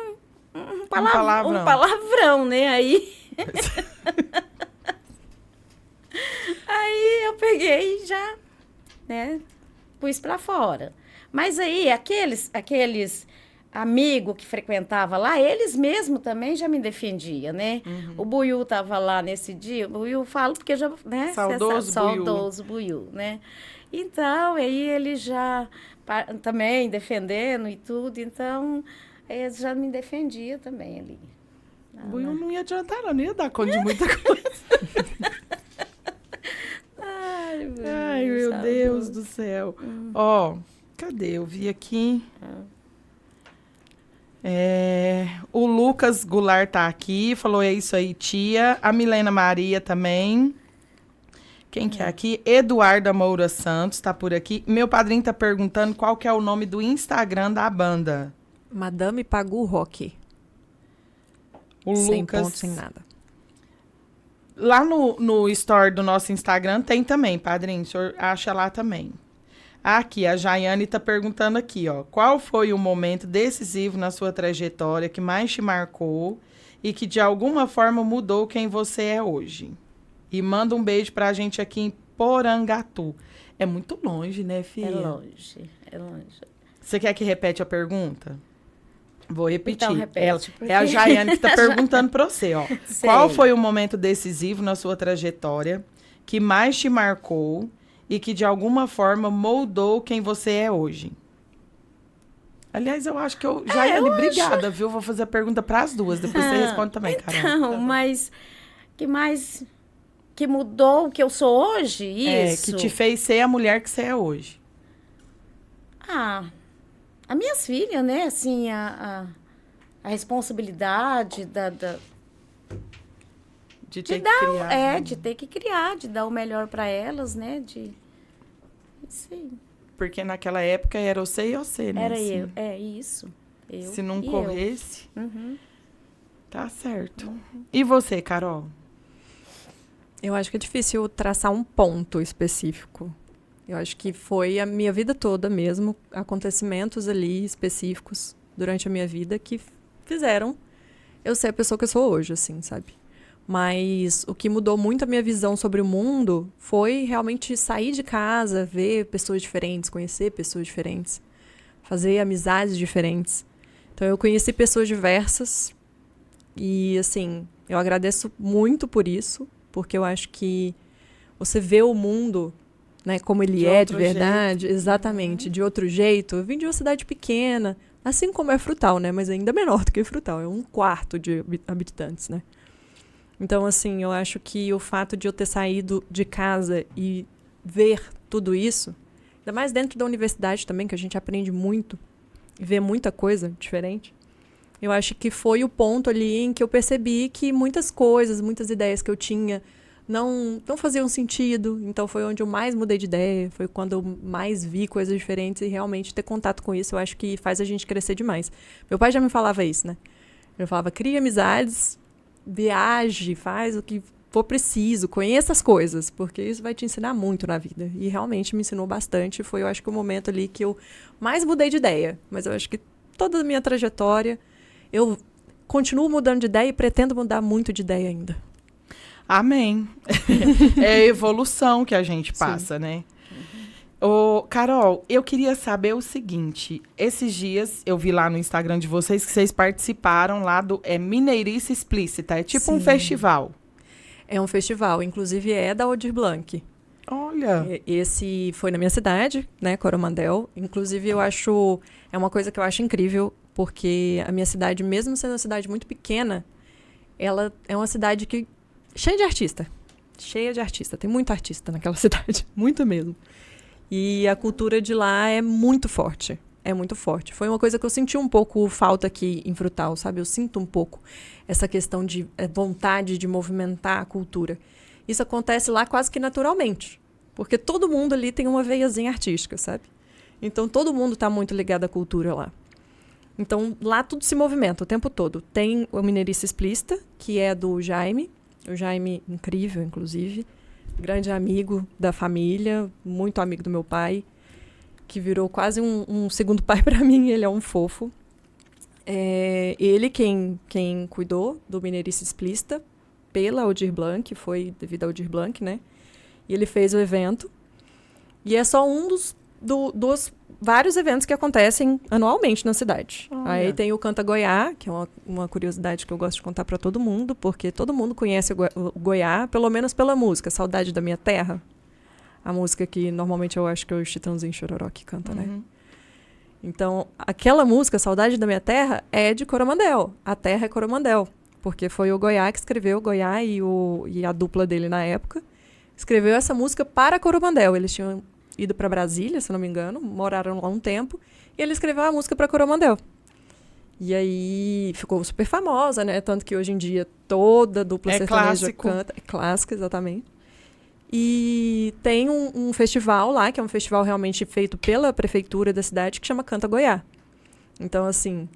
S3: um palavrão, né? Aí, aí eu peguei e já, né, pus pra fora. Mas aí, aqueles amigo que frequentava lá, eles mesmos também já me defendiam, né? O Buiú tava lá nesse dia, o Buiú falo porque já, né? Saudoso Buiú, né? Então, aí ele já também defendendo e tudo, então, eles já me defendiam também ali.
S1: O Buiú não ia adiantar, não ia dar conta de muita coisa. Ai, meu Deus do céu. Ó, cadê? Eu vi aqui... o Lucas Goulart tá aqui, falou, é isso aí, tia. A Milena Maria também. Quem que é aqui? Eduarda Moura Santos tá por aqui. Meu padrinho tá perguntando qual que é o nome do Instagram da banda.
S2: Madame Pagu Rock.
S1: O
S2: sem
S1: Lucas...
S2: ponto, sem nada.
S1: Lá no story do nosso Instagram tem também, padrinho. O senhor acha lá também. Aqui, a Jaiane está perguntando aqui, ó. Qual foi o momento decisivo na sua trajetória que mais te marcou e que de alguma forma mudou quem você é hoje? E manda um beijo pra gente aqui em Porangatu. É muito longe, né, filha?
S3: É longe.
S1: Você quer que repete a pergunta? Vou repetir.
S3: Então, repete.
S1: É a Jaiane que está perguntando para você, ó.
S3: Sei.
S1: Qual foi o momento decisivo na sua trajetória que mais te marcou e que, de alguma forma, moldou quem você é hoje? Aliás, eu acho que Jaiane, obrigada, viu? Vou fazer a pergunta para as duas. Depois você responde também, Carol.
S3: Não, mas que mudou o que eu sou hoje? Isso.
S1: Que te fez ser a mulher que você é hoje.
S3: As minhas filhas, né? Assim, a responsabilidade
S1: de ter que criar.
S3: De ter que criar, de dar o melhor para elas, né? Sim.
S1: Porque naquela época era você e você, né?
S3: Era
S1: assim.
S3: Isso.
S1: Se não corresse, tá certo.
S3: Uhum.
S1: E você, Carol?
S2: Eu acho que é difícil traçar um ponto específico. Eu acho que foi a minha vida toda mesmo, acontecimentos ali específicos durante a minha vida que fizeram eu ser a pessoa que eu sou hoje, assim, sabe? Mas o que mudou muito a minha visão sobre o mundo foi realmente sair de casa, ver pessoas diferentes, conhecer pessoas diferentes, fazer amizades diferentes. Então, eu conheci pessoas diversas e, assim, eu agradeço muito por isso, porque eu acho que você vê o mundo né, como ele
S1: De
S2: é de
S1: outro
S2: verdade, exatamente, de outro jeito. Eu vim de uma cidade pequena, assim como é Frutal, né, mas ainda menor do que Frutal, é 1/4 de habitantes, né. Então, assim, eu acho que o fato de eu ter saído de casa e ver tudo isso, ainda mais dentro da universidade também, que a gente aprende muito e vê muita coisa diferente, eu acho que foi o ponto ali em que eu percebi que muitas coisas, muitas ideias que eu tinha não faziam sentido. Então foi onde eu mais mudei de ideia, foi quando eu mais vi coisas diferentes e realmente ter contato com isso, eu acho que faz a gente crescer demais. Meu pai já me falava isso, né? Ele falava, cria amizades, viaje, faz o que for preciso, conheça as coisas, porque isso vai te ensinar muito na vida. E realmente me ensinou bastante. Foi, eu acho que o momento ali que eu mais mudei de ideia. Mas eu acho que toda a minha trajetória, eu continuo mudando de ideia e pretendo mudar muito de ideia ainda.
S1: Amém. É a evolução que a gente passa, né? Ô, Carol, eu queria saber o seguinte. Esses dias eu vi lá no Instagram de vocês que vocês participaram lá do Mineirice Explícita. É tipo um
S2: Sim.
S1: festival.
S2: É um festival, inclusive é da Aldir Blanc.
S1: Olha.
S2: Esse foi na minha cidade, né, Coromandel. Inclusive é uma coisa que eu acho incrível, porque a minha cidade, mesmo sendo uma cidade muito pequena, ela é uma cidade cheia de artista. Cheia de artista. Tem muito artista naquela cidade. Muito mesmo. E a cultura de lá é muito forte. É muito forte. Foi uma coisa que eu senti um pouco falta aqui em Frutal, sabe? Eu sinto um pouco essa questão de vontade de movimentar a cultura. Isso acontece lá quase que naturalmente. Porque todo mundo ali tem uma veiazinha artística, sabe? Então, todo mundo está muito ligado à cultura lá. Então, lá tudo se movimenta o tempo todo. Tem o Mineirice Explícita, que é do Jaime. O Jaime, incrível, inclusive. Grande amigo da família, muito amigo do meu pai, que virou quase um segundo pai para mim. Ele é um fofo. É ele quem cuidou do Mineirice Explícita pela Aldir Blanc, foi devido ao Aldir Blanc, né? E ele fez o evento. E é só um dos vários eventos que acontecem anualmente na cidade.
S1: Olha.
S2: Aí tem o Canta Goiá, que é uma curiosidade que eu gosto de contar para todo mundo, porque todo mundo conhece o Goiá, pelo menos pela música, Saudade da Minha Terra. A música que normalmente eu acho que é o Chitãozinho Chororó que canta, né? Então, aquela música, Saudade da Minha Terra, é de Coromandel. A terra é Coromandel. Porque foi o Goiá que escreveu, o Goiá e a dupla dele na época, escreveu essa música para Coromandel. Eles tinham ido para Brasília, se não me engano, moraram lá um tempo, e ele escreveu a música para Coromandel. E aí ficou super famosa, né? Tanto que hoje em dia toda dupla sertaneja canta. É clássico, exatamente. E tem um festival lá, que é um festival realmente feito pela prefeitura da cidade, que chama Canta Goiá. Então, assim,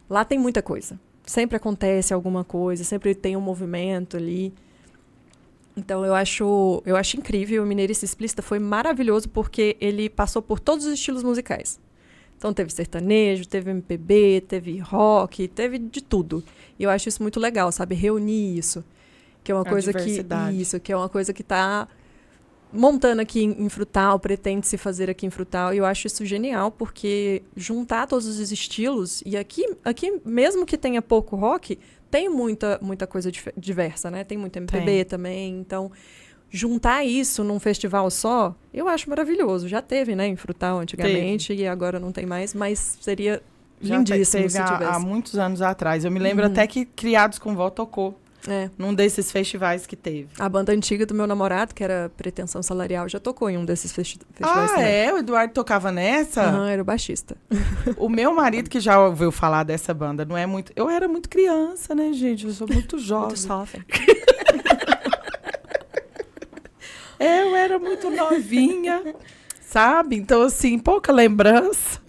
S2: lá tem muita coisa. Sempre acontece alguma coisa, sempre tem um movimento ali. Então, eu acho incrível. O Mineirice Explícita foi maravilhoso porque ele passou por todos os estilos musicais. Então, teve sertanejo, teve MPB, teve rock, teve de tudo. E eu acho isso muito legal, sabe? Reunir isso. Que é uma coisa que é uma coisa que está montando aqui em Frutal, pretende se fazer aqui em Frutal. E eu acho isso genial, porque juntar todos os estilos... E aqui mesmo que tenha pouco rock... Tem muita coisa diversa, né? Tem muito MPB também. Então, juntar isso num festival só, eu acho maravilhoso. Já teve, né? Em Frutal antigamente e agora não tem mais. Mas seria lindíssimo se tivesse.
S1: Há muitos anos atrás. Eu me lembro até que Criados com Vó tocou num desses festivais que teve.
S2: A banda antiga do meu namorado, que era Pretensão Salarial, já tocou em um desses festivais também.
S1: O Eduardo tocava nessa?
S2: Era o baixista.
S1: O meu marido, que já ouviu falar dessa banda, não é muito... Eu era muito criança, né, gente? Eu sou muito jovem.
S2: Muito jovem.
S1: Eu era muito novinha, sabe? Então, assim, pouca lembrança.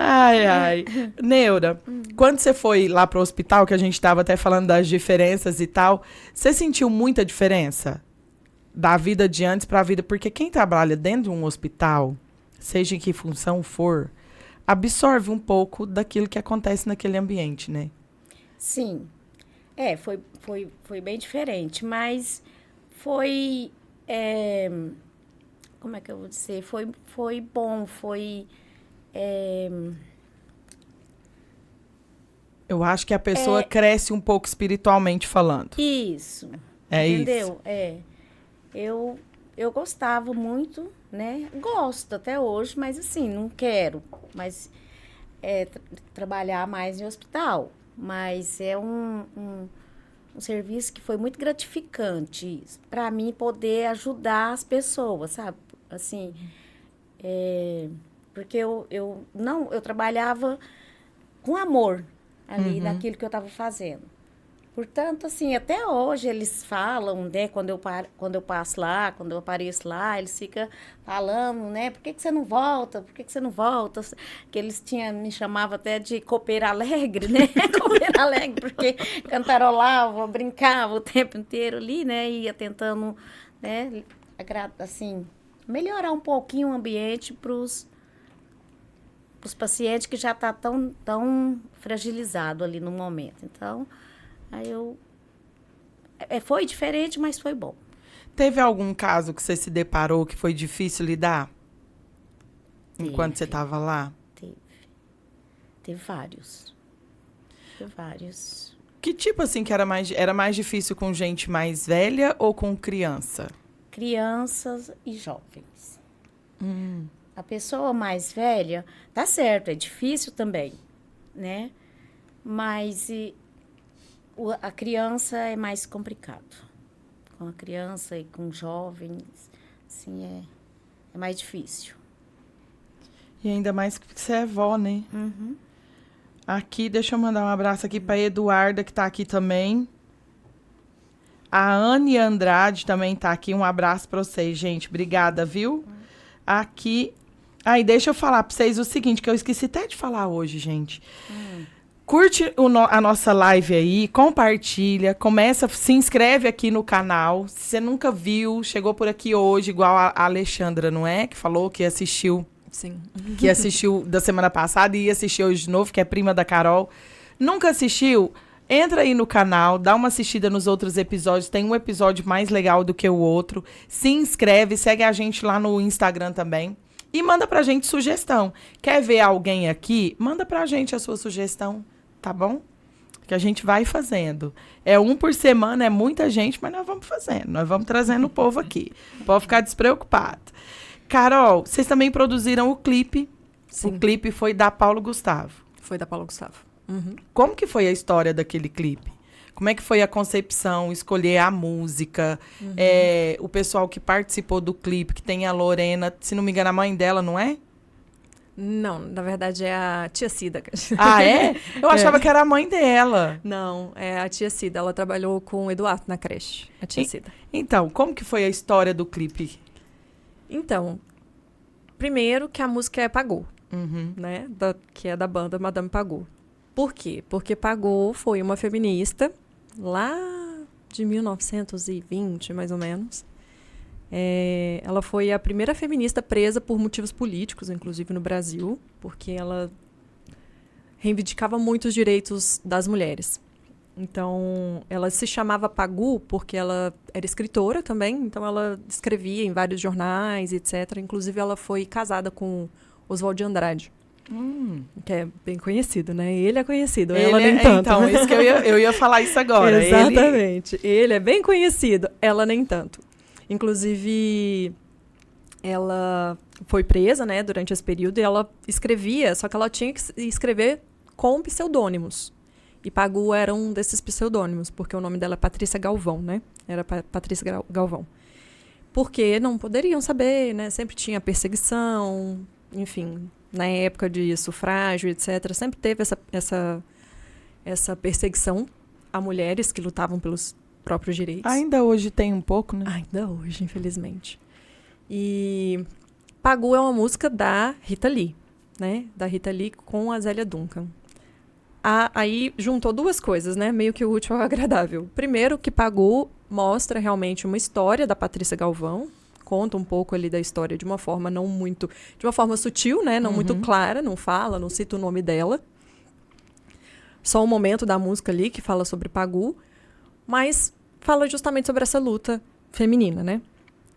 S1: Ai. Neura, quando você foi lá pro hospital, que a gente estava até falando das diferenças e tal, você sentiu muita diferença da vida de antes para a vida? Porque quem trabalha dentro de um hospital, seja em que função for, absorve um pouco daquilo que acontece naquele ambiente, né?
S3: Sim. Foi bem diferente, mas foi... como é que eu vou dizer? Foi bom, foi...
S1: Eu acho que a pessoa cresce um pouco espiritualmente falando.
S3: Isso.
S1: É
S3: entendeu?
S1: isso.
S3: eu gostava muito, né? Gosto até hoje, mas assim, não quero. Mas trabalhar mais em hospital. Mas é um serviço que foi muito gratificante para mim poder ajudar as pessoas, sabe? Assim, porque eu trabalhava com amor ali naquilo que eu estava fazendo. Portanto, assim, até hoje eles falam, né, quando eu passo lá, quando eu apareço lá, eles ficam falando, né, por que você não volta? Por que você não volta? Que eles me chamavam até de copeira alegre, né, copeira alegre, porque cantarolava, brincava o tempo inteiro ali, né, ia tentando, né, assim, melhorar um pouquinho o ambiente para os pacientes que já tá tão fragilizado ali no momento. Então, aí foi diferente, mas foi bom.
S1: Teve algum caso que você se deparou que foi difícil lidar? Enquanto você estava lá?
S3: Teve vários. Teve vários.
S1: Que tipo, assim, que era mais difícil com gente mais velha ou com criança?
S3: Crianças e jovens. A pessoa mais velha, tá certo, é difícil também, né? Mas a criança é mais complicado. Com a criança e com jovens, assim, é mais difícil.
S1: E ainda mais que você é vó, né?
S3: Uhum.
S1: Aqui, deixa eu mandar um abraço aqui para Eduarda, que tá aqui também. A Anne Andrade também tá aqui. Um abraço para vocês, gente. Obrigada, viu? Aqui. Aí, deixa eu falar para vocês o seguinte, que eu esqueci até de falar hoje, gente. Curte a nossa live aí, compartilha, se inscreve aqui no canal. Se você nunca viu, chegou por aqui hoje, igual a Alexandra, não é? Que falou que assistiu.
S2: Sim.
S1: Que assistiu da semana passada e ia assistir hoje de novo, que é prima da Carol. Nunca assistiu? Entra aí no canal, dá uma assistida nos outros episódios. Tem um episódio mais legal do que o outro. Se inscreve, segue a gente lá no Instagram também. E manda pra gente sugestão. Quer ver alguém aqui? Manda pra gente a sua sugestão, tá bom? Que a gente vai fazendo. É um por semana, é muita gente, mas nós vamos fazendo. Nós vamos trazendo o povo aqui. Pode ficar despreocupado. Carol, vocês também produziram o clipe.
S2: Sim.
S1: O clipe foi da Paulo Gustavo.
S2: Foi da Paulo Gustavo. Uhum.
S1: Como que foi a história daquele clipe? Como é que foi a concepção, escolher a música, o pessoal que participou do clipe, que tem a Lorena, se não me engano, a mãe dela, não é?
S2: Não, na verdade é a tia Cida.
S1: Ah, é? Eu achava que era a mãe dela.
S2: Não, é a tia Cida. Ela trabalhou com o Eduardo na creche, a tia Cida.
S1: Então, como que foi a história do clipe?
S2: Então, primeiro que a música é Pagou, né? Que é da banda Madame Pagou. Por quê? Porque Pagou foi uma feminista lá de 1920, mais ou menos. Ela foi a primeira feminista presa por motivos políticos, inclusive no Brasil, porque ela reivindicava muito os direitos das mulheres. Então, ela se chamava Pagu porque ela era escritora também, então ela escrevia em vários jornais, etc. Inclusive, ela foi casada com Oswald de Andrade, que é bem conhecido, né? Ele é conhecido, ela nem tanto.
S1: Então, isso que eu ia falar isso agora.
S2: Exatamente. Ele é bem conhecido, ela nem tanto. Inclusive, ela foi presa, né, durante esse período e ela escrevia, só que ela tinha que escrever com pseudônimos. E Pagu era um desses pseudônimos, porque o nome dela é Patrícia Galvão, né? Era Patrícia Galvão. Porque não poderiam saber, né? Sempre tinha perseguição, enfim, na época de sufrágio, etc. Sempre teve essa perseguição a mulheres que lutavam pelos próprios direitos.
S1: Ainda hoje tem um pouco, né?
S2: Ainda hoje, infelizmente. E Pagu é uma música da Rita Lee, né? Da Rita Lee com a Zélia Duncan. Aí juntou duas coisas, né? Meio que o útil ao agradável. Primeiro, que Pagu mostra realmente uma história da Patrícia Galvão, conta um pouco ali da história de uma forma de uma forma sutil, né? Não muito clara, não fala, não cita o nome dela. Só um momento da música ali que fala sobre Pagu, mas fala justamente sobre essa luta feminina, né?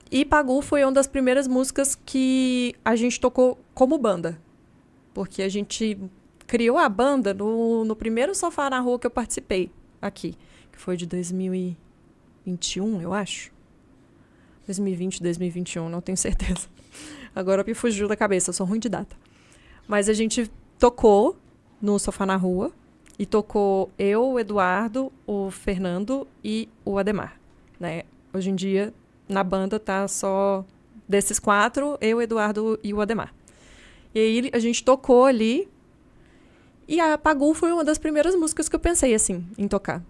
S2: E Pagu foi uma das primeiras músicas que a gente tocou como banda, porque a gente criou a banda no primeiro Sofá na Rua que eu participei aqui, que foi de 2021, eu acho. 2020, 2021, não tenho certeza. Agora me fugiu da cabeça, eu sou ruim de data. Mas a gente tocou no Sofá na Rua. E tocou eu, o Eduardo, o Fernando e o Ademar, né? Hoje em dia, na banda, tá só desses 4, eu, o Eduardo e o Ademar. E aí a gente tocou ali. E a Pagu foi uma das primeiras músicas que eu pensei, assim, em tocar.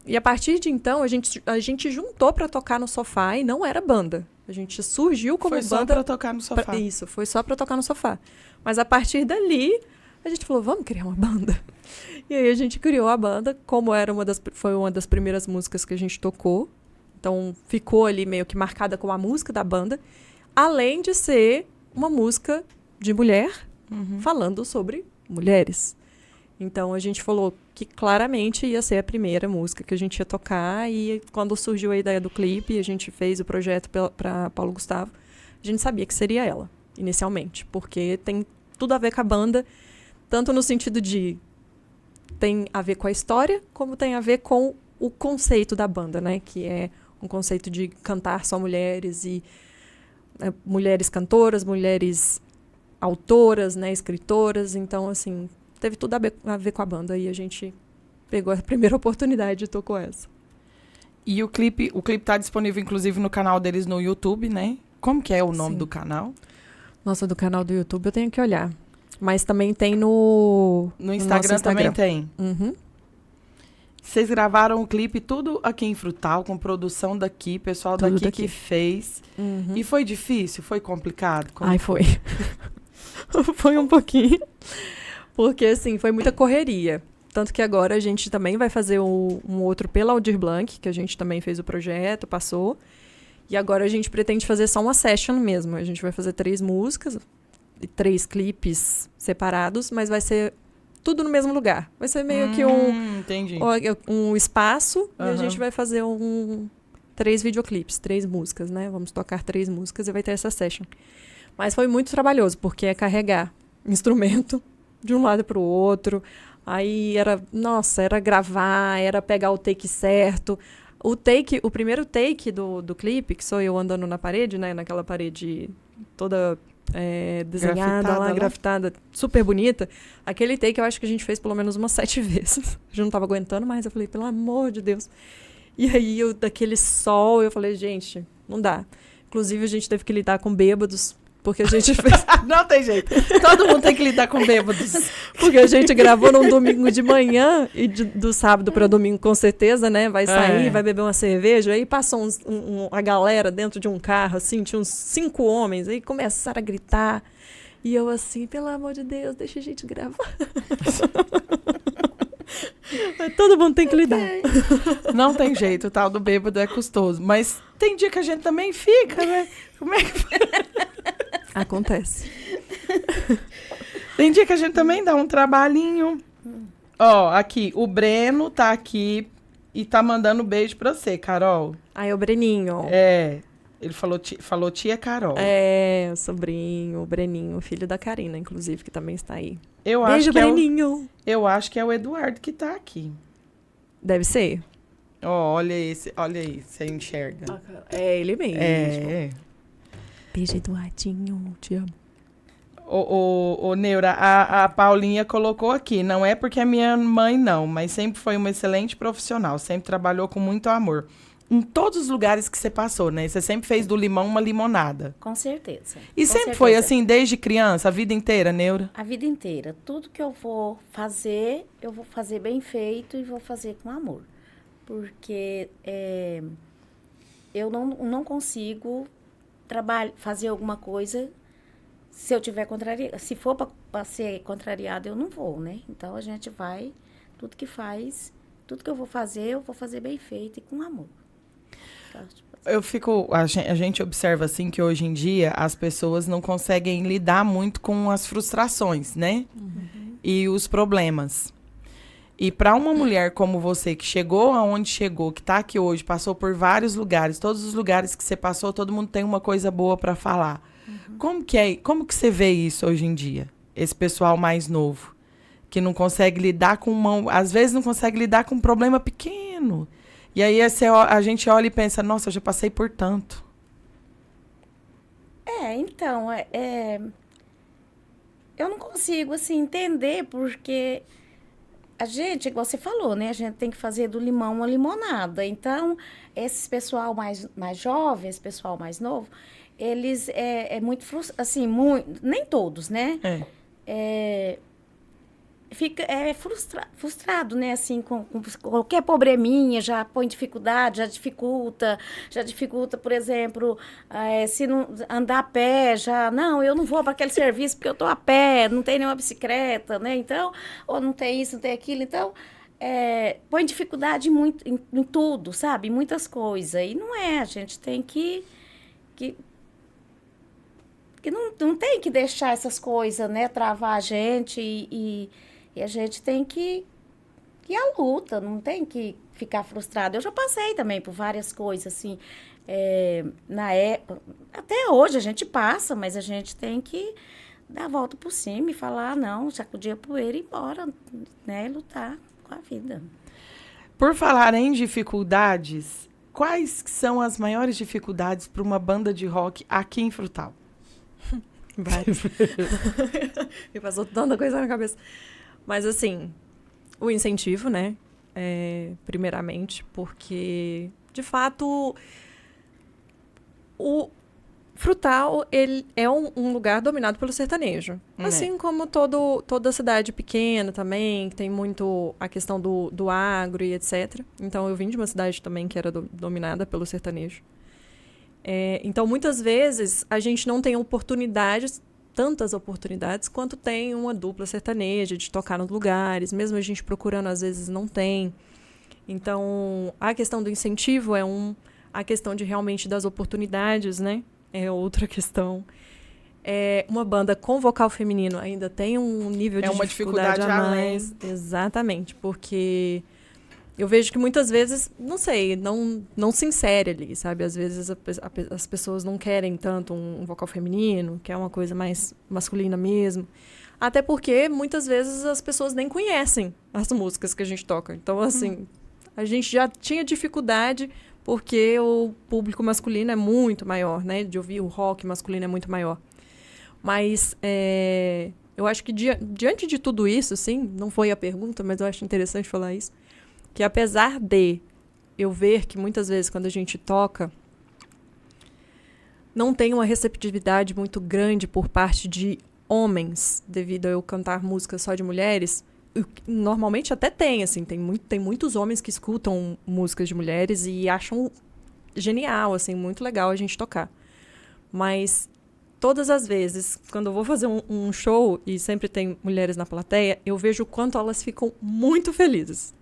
S2: E a partir de então, a gente juntou pra tocar no sofá e não era banda. A gente surgiu como
S1: foi
S2: banda...
S1: Foi só pra tocar no sofá.
S2: Isso, foi só pra tocar no sofá. Mas a partir dali, a gente falou, vamos criar uma banda. E aí a gente criou a banda, como foi uma das primeiras músicas que a gente tocou. Então, ficou ali meio que marcada como a música da banda. Além de ser uma música de mulher, falando sobre mulheres. Então, a gente falou que claramente ia ser a primeira música que a gente ia tocar. E quando surgiu a ideia do clipe, a gente fez o projeto para Paulo Gustavo, a gente sabia que seria ela, inicialmente. Porque tem tudo a ver com a banda, tanto no sentido de... tem a ver com a história, como tem a ver com o conceito da banda, né? Que é um conceito de cantar só mulheres e mulheres cantoras, mulheres autoras, né? Escritoras. Então, assim, teve tudo a ver com a banda e a gente pegou a primeira oportunidade e tocou essa.
S1: E o clipe tá disponível, inclusive, no canal deles no YouTube, né? Como que é o nome do canal?
S2: Nossa, do canal do YouTube eu tenho que olhar. Mas também tem no
S1: Instagram também tem.
S2: Uhum.
S1: Vocês gravaram o clipe tudo aqui em Frutal, com produção daqui, pessoal
S2: tudo
S1: daqui que fez.
S2: Uhum.
S1: E foi difícil? Foi complicado?
S2: Ai, foi. Foi um pouquinho. Porque, assim, foi muita correria. Tanto que agora a gente também vai fazer um outro pela Aldir Blanc, que a gente também fez o projeto, passou. E agora a gente pretende fazer só uma session mesmo. A gente vai fazer 3 músicas... 3 clipes separados, mas vai ser tudo no mesmo lugar. Vai ser meio que um espaço e a gente vai fazer 3 videoclipes, 3 músicas, né? Vamos tocar 3 músicas e vai ter essa session. Mas foi muito trabalhoso, porque é carregar instrumento de um lado para o outro. Aí era gravar, era pegar o take certo. O primeiro take do clipe, que sou eu andando na parede, né? Naquela parede toda... desenhada lá, grafitada, super bonita. Aquele take eu acho que a gente fez pelo menos umas 7 vezes. A gente não tava aguentando mais, eu falei, pelo amor de Deus. E aí, daquele sol, eu falei, gente, não dá. Inclusive, a gente teve que lidar com bêbados, porque a gente fez...
S1: Não tem jeito. Todo mundo tem que lidar com bêbados.
S2: Porque a gente gravou num domingo de manhã, e do sábado para domingo, com certeza, né? Vai sair, vai beber uma cerveja. Aí passou a galera dentro de um carro, assim, tinha uns 5 homens. Aí começaram a gritar. E eu assim, pelo amor de Deus, deixa a gente gravar. Mas todo mundo tem que lidar.
S1: Não tem jeito, o tal do bêbado é custoso. Mas tem dia que a gente também fica, né? Como é que...
S2: Acontece.
S1: Tem dia que a gente também dá um trabalhinho. Ó, aqui, o Breno tá aqui e tá mandando beijo pra você, Carol.
S2: Ai, o Breninho.
S1: Ele falou tia Carol.
S2: É, o sobrinho, o Breninho, filho da Karina, inclusive, que também está aí.
S1: Beijo,
S2: Breninho.
S1: Eu acho que é o Eduardo que tá aqui.
S2: Deve ser.
S1: Ó, olha aí, você enxerga.
S2: É ele mesmo.
S1: É.
S2: Beijo, Eduardinho, te amo.
S1: Ô, Neura, a Paulinha colocou aqui, não é porque é minha mãe não, mas sempre foi uma excelente profissional, sempre trabalhou com muito amor. Em todos os lugares que você passou, né? Você sempre fez do limão uma limonada.
S3: Com certeza.
S1: E
S3: com
S1: sempre
S3: certeza.
S1: foi assim, desde criança, a vida inteira, Neura?
S3: A vida inteira. Tudo que eu vou fazer bem feito e vou fazer com amor. Porque eu não consigo fazer alguma coisa se eu tiver contrariado. Se for para ser contrariado, eu não vou, né? Então, a gente vai, tudo que eu vou fazer bem feito e com amor.
S1: A gente observa assim que hoje em dia as pessoas não conseguem lidar muito com as frustrações, né? Uhum. E os problemas. E para uma mulher como você, que chegou aonde chegou, que está aqui hoje, passou por vários lugares, todos os lugares que você passou, todo mundo tem uma coisa boa para falar. Uhum. Como que você vê isso hoje em dia? Esse pessoal mais novo, que não consegue lidar às vezes não consegue lidar com um problema pequeno. E aí a gente olha e pensa, nossa, eu já passei por tanto.
S3: Então, eu não consigo, assim, entender, porque a gente, igual você falou, né? A gente tem que fazer do limão uma limonada. Então, esse pessoal mais jovem, esse pessoal mais novo, eles muito assim, nem todos, né? Fica frustrado, né? Assim, com qualquer probleminha, já põe dificuldade, já dificulta, por exemplo, se não andar a pé, não, eu não vou para aquele serviço porque eu estou a pé, não tem nenhuma bicicleta, né? Então, ou não tem isso, não tem aquilo, então, põe dificuldade muito, em tudo, sabe? Em muitas coisas, e não a gente tem que não tem que deixar essas coisas, né, travar a gente e a gente tem que ir à luta, não tem que ficar frustrado. Eu já passei também por várias coisas, assim, na época, até hoje a gente passa, mas a gente tem que dar a volta por cima e falar, não, sacudir a poeira e ir embora, né, lutar com a vida.
S1: Por falar em dificuldades, quais são as maiores dificuldades para uma banda de rock aqui em Frutal?
S2: Várias. Me passou tanta coisa na cabeça. Mas, assim, o incentivo, né? Primeiramente, porque, de fato, o Frutal, ele é um lugar dominado pelo sertanejo. Assim como toda cidade pequena também, que tem muito a questão do agro e etc. Então, eu vim de uma cidade também que era dominada pelo sertanejo. Então, muitas vezes, a gente não tem tantas oportunidades, quanto tem uma dupla sertaneja de tocar nos lugares, mesmo a gente procurando, às vezes não tem. Então, a questão do incentivo a questão de realmente das oportunidades, né? É outra questão. Uma banda com vocal feminino ainda tem um nível de dificuldade a mais. Exatamente, porque eu vejo que muitas vezes, não sei, não se insere ali, sabe? Às vezes as pessoas não querem tanto um vocal feminino, que é uma coisa mais masculina mesmo. Até porque, muitas vezes, as pessoas nem conhecem as músicas que a gente toca. Então, assim, a gente já tinha dificuldade porque o público masculino é muito maior, né? De ouvir o rock masculino é muito maior. Mas eu acho que diante de tudo isso, sim, não foi a pergunta, mas eu acho interessante falar isso, que apesar de eu ver que muitas vezes quando a gente toca não tem uma receptividade muito grande por parte de homens, devido a eu cantar músicas só de mulheres, normalmente até tem, assim, tem muitos homens que escutam músicas de mulheres e acham genial, assim, muito legal a gente tocar. Mas todas as vezes, quando eu vou fazer um show e sempre tem mulheres na plateia, eu vejo o quanto elas ficam muito felizes.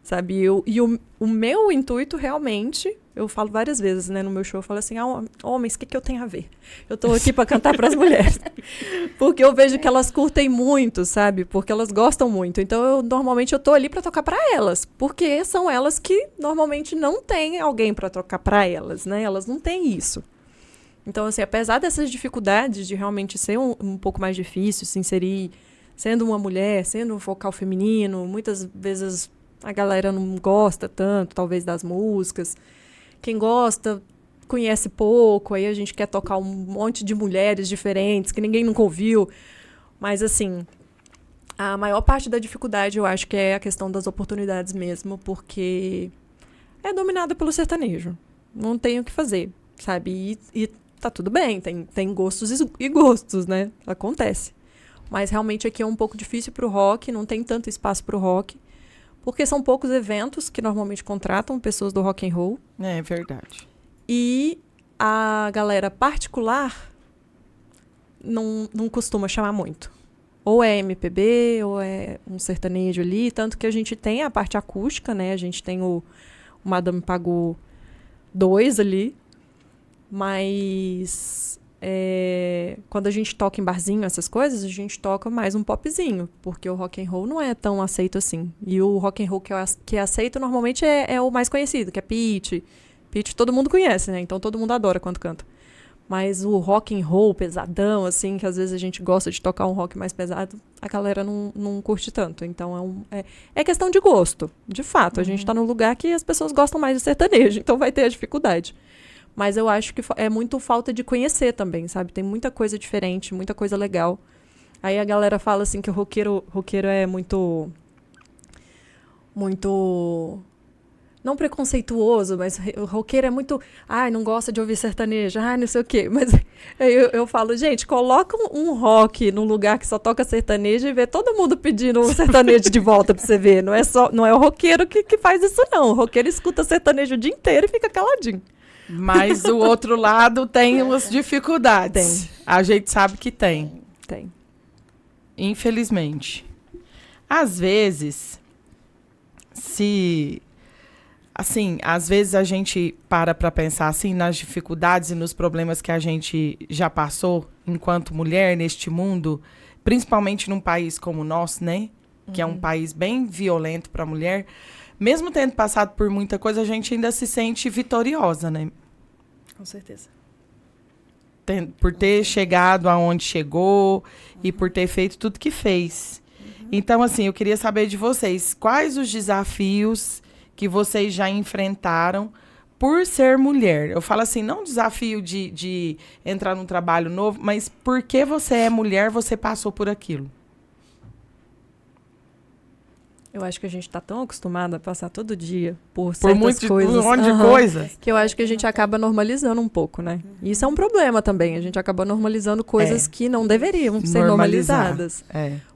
S2: Sabe? O meu intuito, realmente, eu falo várias vezes, né, no meu show, eu falo assim, homens, o que eu tenho a ver? Eu tô aqui para cantar para as mulheres. Porque eu vejo que elas curtem muito, sabe? Porque elas gostam muito. Então, normalmente, eu tô ali para tocar para elas. Porque são elas que, normalmente, não têm alguém para tocar para elas, né? Elas não têm isso. Então, assim, apesar dessas dificuldades de realmente ser um pouco mais difícil se inserir, sendo uma mulher, sendo um vocal feminino, muitas vezes a galera não gosta tanto, talvez, das músicas. Quem gosta conhece pouco, aí a gente quer tocar um monte de mulheres diferentes, que ninguém nunca ouviu. Mas, assim, a maior parte da dificuldade, eu acho que é a questão das oportunidades mesmo, porque é dominada pelo sertanejo. Não tem o que fazer, sabe? E tá tudo bem, tem gostos e gostos, né? Acontece. Mas, realmente, aqui é um pouco difícil pro rock, não tem tanto espaço pro rock. Porque são poucos eventos que normalmente contratam pessoas do rock and roll.
S1: É verdade.
S2: E a galera particular não costuma chamar muito. Ou é MPB, ou é um sertanejo ali. Tanto que a gente tem a parte acústica, né? A gente tem o Madame Pagou 2 ali. Mas quando a gente toca em barzinho, essas coisas, a gente toca mais um popzinho, porque o rock and roll não é tão aceito assim. E o rock and roll que é aceito normalmente é o mais conhecido, que é Pitty. Pitty todo mundo conhece, né? Então todo mundo adora quando canta. Mas o rock and roll pesadão, assim, que às vezes a gente gosta de tocar um rock mais pesado, a galera não curte tanto. Então é questão de gosto, de fato. A gente tá num lugar que as pessoas gostam mais de sertanejo, então vai ter a dificuldade. Mas eu acho que é muito falta de conhecer também, sabe? Tem muita coisa diferente, muita coisa legal. Aí a galera fala assim que o roqueiro é muito não preconceituoso, mas o roqueiro é muito, não gosta de ouvir sertanejo, não sei o quê. Mas eu falo, gente, coloca um rock num lugar que só toca sertanejo e vê todo mundo pedindo um sertanejo de volta pra você ver. Não é o roqueiro que faz isso, não. O roqueiro escuta sertanejo o dia inteiro e fica caladinho.
S1: Mas o outro lado tem umas dificuldades.
S2: Tem.
S1: A gente sabe que tem.
S2: Tem.
S1: Infelizmente. Às vezes, às vezes a gente para pensar assim nas dificuldades e nos problemas que a gente já passou enquanto mulher neste mundo, principalmente num país como o nosso, né? Que é um país bem violento para a mulher. Mesmo tendo passado por muita coisa, a gente ainda se sente vitoriosa, né?
S2: Com certeza.
S1: Por ter chegado aonde chegou e por ter feito tudo que fez. Então, assim, eu queria saber de vocês, quais os desafios que vocês já enfrentaram por ser mulher? Eu falo assim, não desafio de entrar num trabalho novo, mas porque você é mulher, você passou por aquilo.
S2: Eu acho que a gente está tão acostumada a passar todo dia por certas coisas.
S1: Por um monte de coisa.
S2: Que eu acho que a gente acaba normalizando um pouco, né? E isso é um problema também. A gente acaba normalizando coisas que não deveriam ser normalizadas.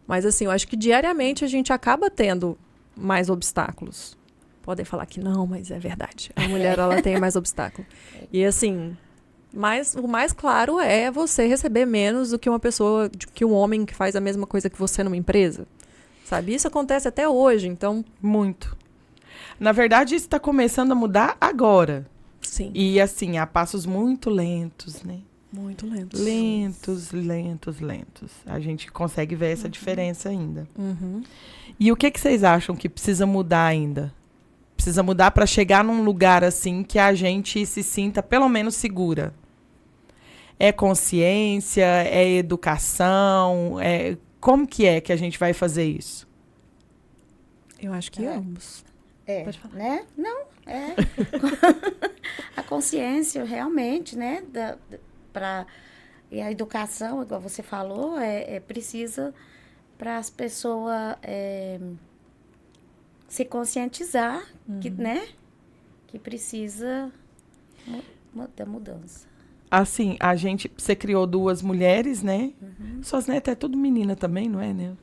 S2: Mas assim, eu acho que diariamente a gente acaba tendo mais obstáculos. Podem falar que não, mas é verdade. A mulher, ela tem mais obstáculo. E assim, o mais claro é você receber menos do que uma pessoa, que um homem que faz a mesma coisa que você numa empresa. Sabe? Isso acontece até hoje, então...
S1: Muito. Na verdade, isso está começando a mudar agora.
S2: Sim.
S1: E, assim, a passos muito lentos, né?
S2: Muito lentos.
S1: Lentos. A gente consegue ver essa diferença ainda. E o que vocês acham que precisa mudar ainda? Precisa mudar para chegar num lugar, assim, que a gente se sinta, pelo menos, segura? É consciência? É educação? Como que a gente vai fazer isso?
S2: Eu acho que ambos.
S3: Pode falar. Né? Não, a consciência, realmente, né? E a educação, igual você falou, precisa para as pessoas se conscientizar que precisa da mudança.
S1: Assim, você criou 2 mulheres, né? Suas netas é tudo menina também, não é, né?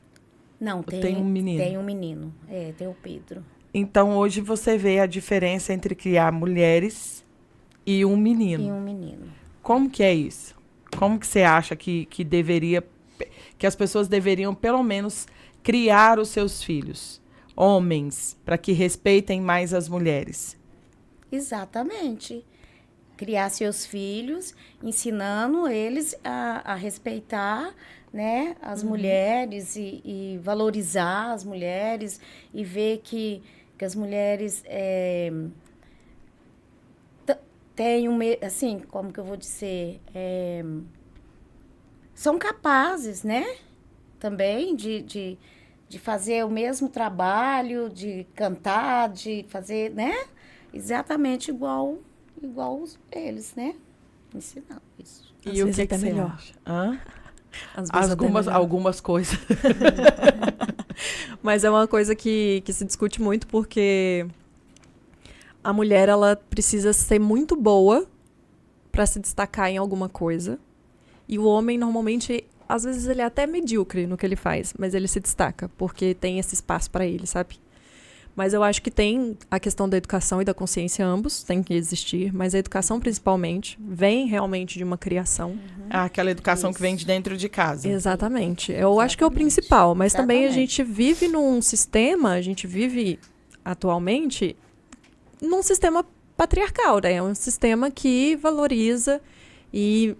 S3: Não,
S1: tem um menino.
S3: Tem um menino, tem o Pedro.
S1: Então, hoje você vê a diferença entre criar mulheres e um menino. Como que é isso? Como que você acha que as pessoas deveriam, pelo menos, criar os seus filhos, homens, para que respeitem mais as mulheres?
S3: Exatamente. Criar seus filhos, ensinando eles a respeitar, né, as mulheres e valorizar as mulheres e ver que as mulheres têm assim, como que eu vou dizer, são capazes, né, também de fazer o mesmo trabalho, de cantar, de fazer, né, exatamente igual eles, né? Ensinar isso.
S1: E o que você melhor acha? Algumas coisas.
S2: Mas é uma coisa que se discute muito porque a mulher, ela precisa ser muito boa para se destacar em alguma coisa. E o homem, normalmente, às vezes ele é até medíocre no que ele faz, mas ele se destaca porque tem esse espaço para ele, sabe? Mas eu acho que tem a questão da educação e da consciência, ambos têm que existir, mas a educação principalmente vem realmente de uma criação.
S1: Aquela educação que vem de dentro de casa.
S2: Exatamente. Eu acho que é o principal, mas também a gente vive num sistema, a gente vive atualmente num sistema patriarcal, né? É um sistema que valoriza e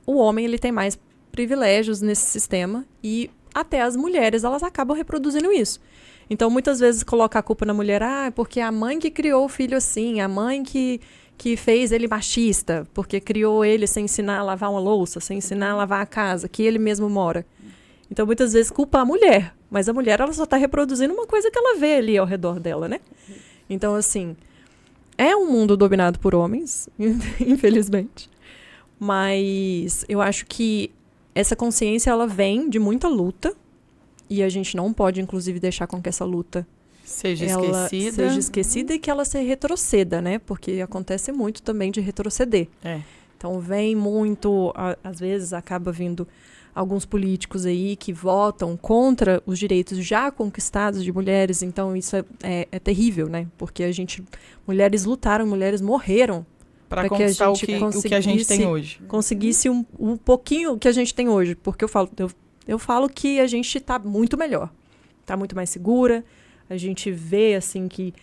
S2: o homem, ele tem mais privilégios nesse sistema e até as mulheres, elas acabam reproduzindo isso. Então, muitas vezes, coloca a culpa na mulher, porque a mãe que criou o filho assim, a mãe que fez ele machista, porque criou ele sem ensinar a lavar uma louça, sem ensinar a lavar a casa, que ele mesmo mora. Então, muitas vezes, culpa a mulher, mas a mulher, ela só está reproduzindo uma coisa que ela vê ali ao redor dela, né? Então, assim, é um mundo dominado por homens, infelizmente. Mas eu acho que essa consciência, ela vem de muita luta. E a gente não pode, inclusive, deixar com que essa luta
S1: seja
S2: esquecida e que ela se retroceda, né? Porque acontece muito também de retroceder. Então, vem muito, às vezes, acaba vindo alguns políticos aí que votam contra os direitos já conquistados de mulheres. Então, isso é terrível, né? Porque mulheres lutaram, mulheres morreram
S1: para conquistar o que a gente tem hoje.
S2: Conseguisse um pouquinho que a gente tem hoje. Porque eu falo que a gente está muito melhor. Está muito mais segura. A gente vê, assim, que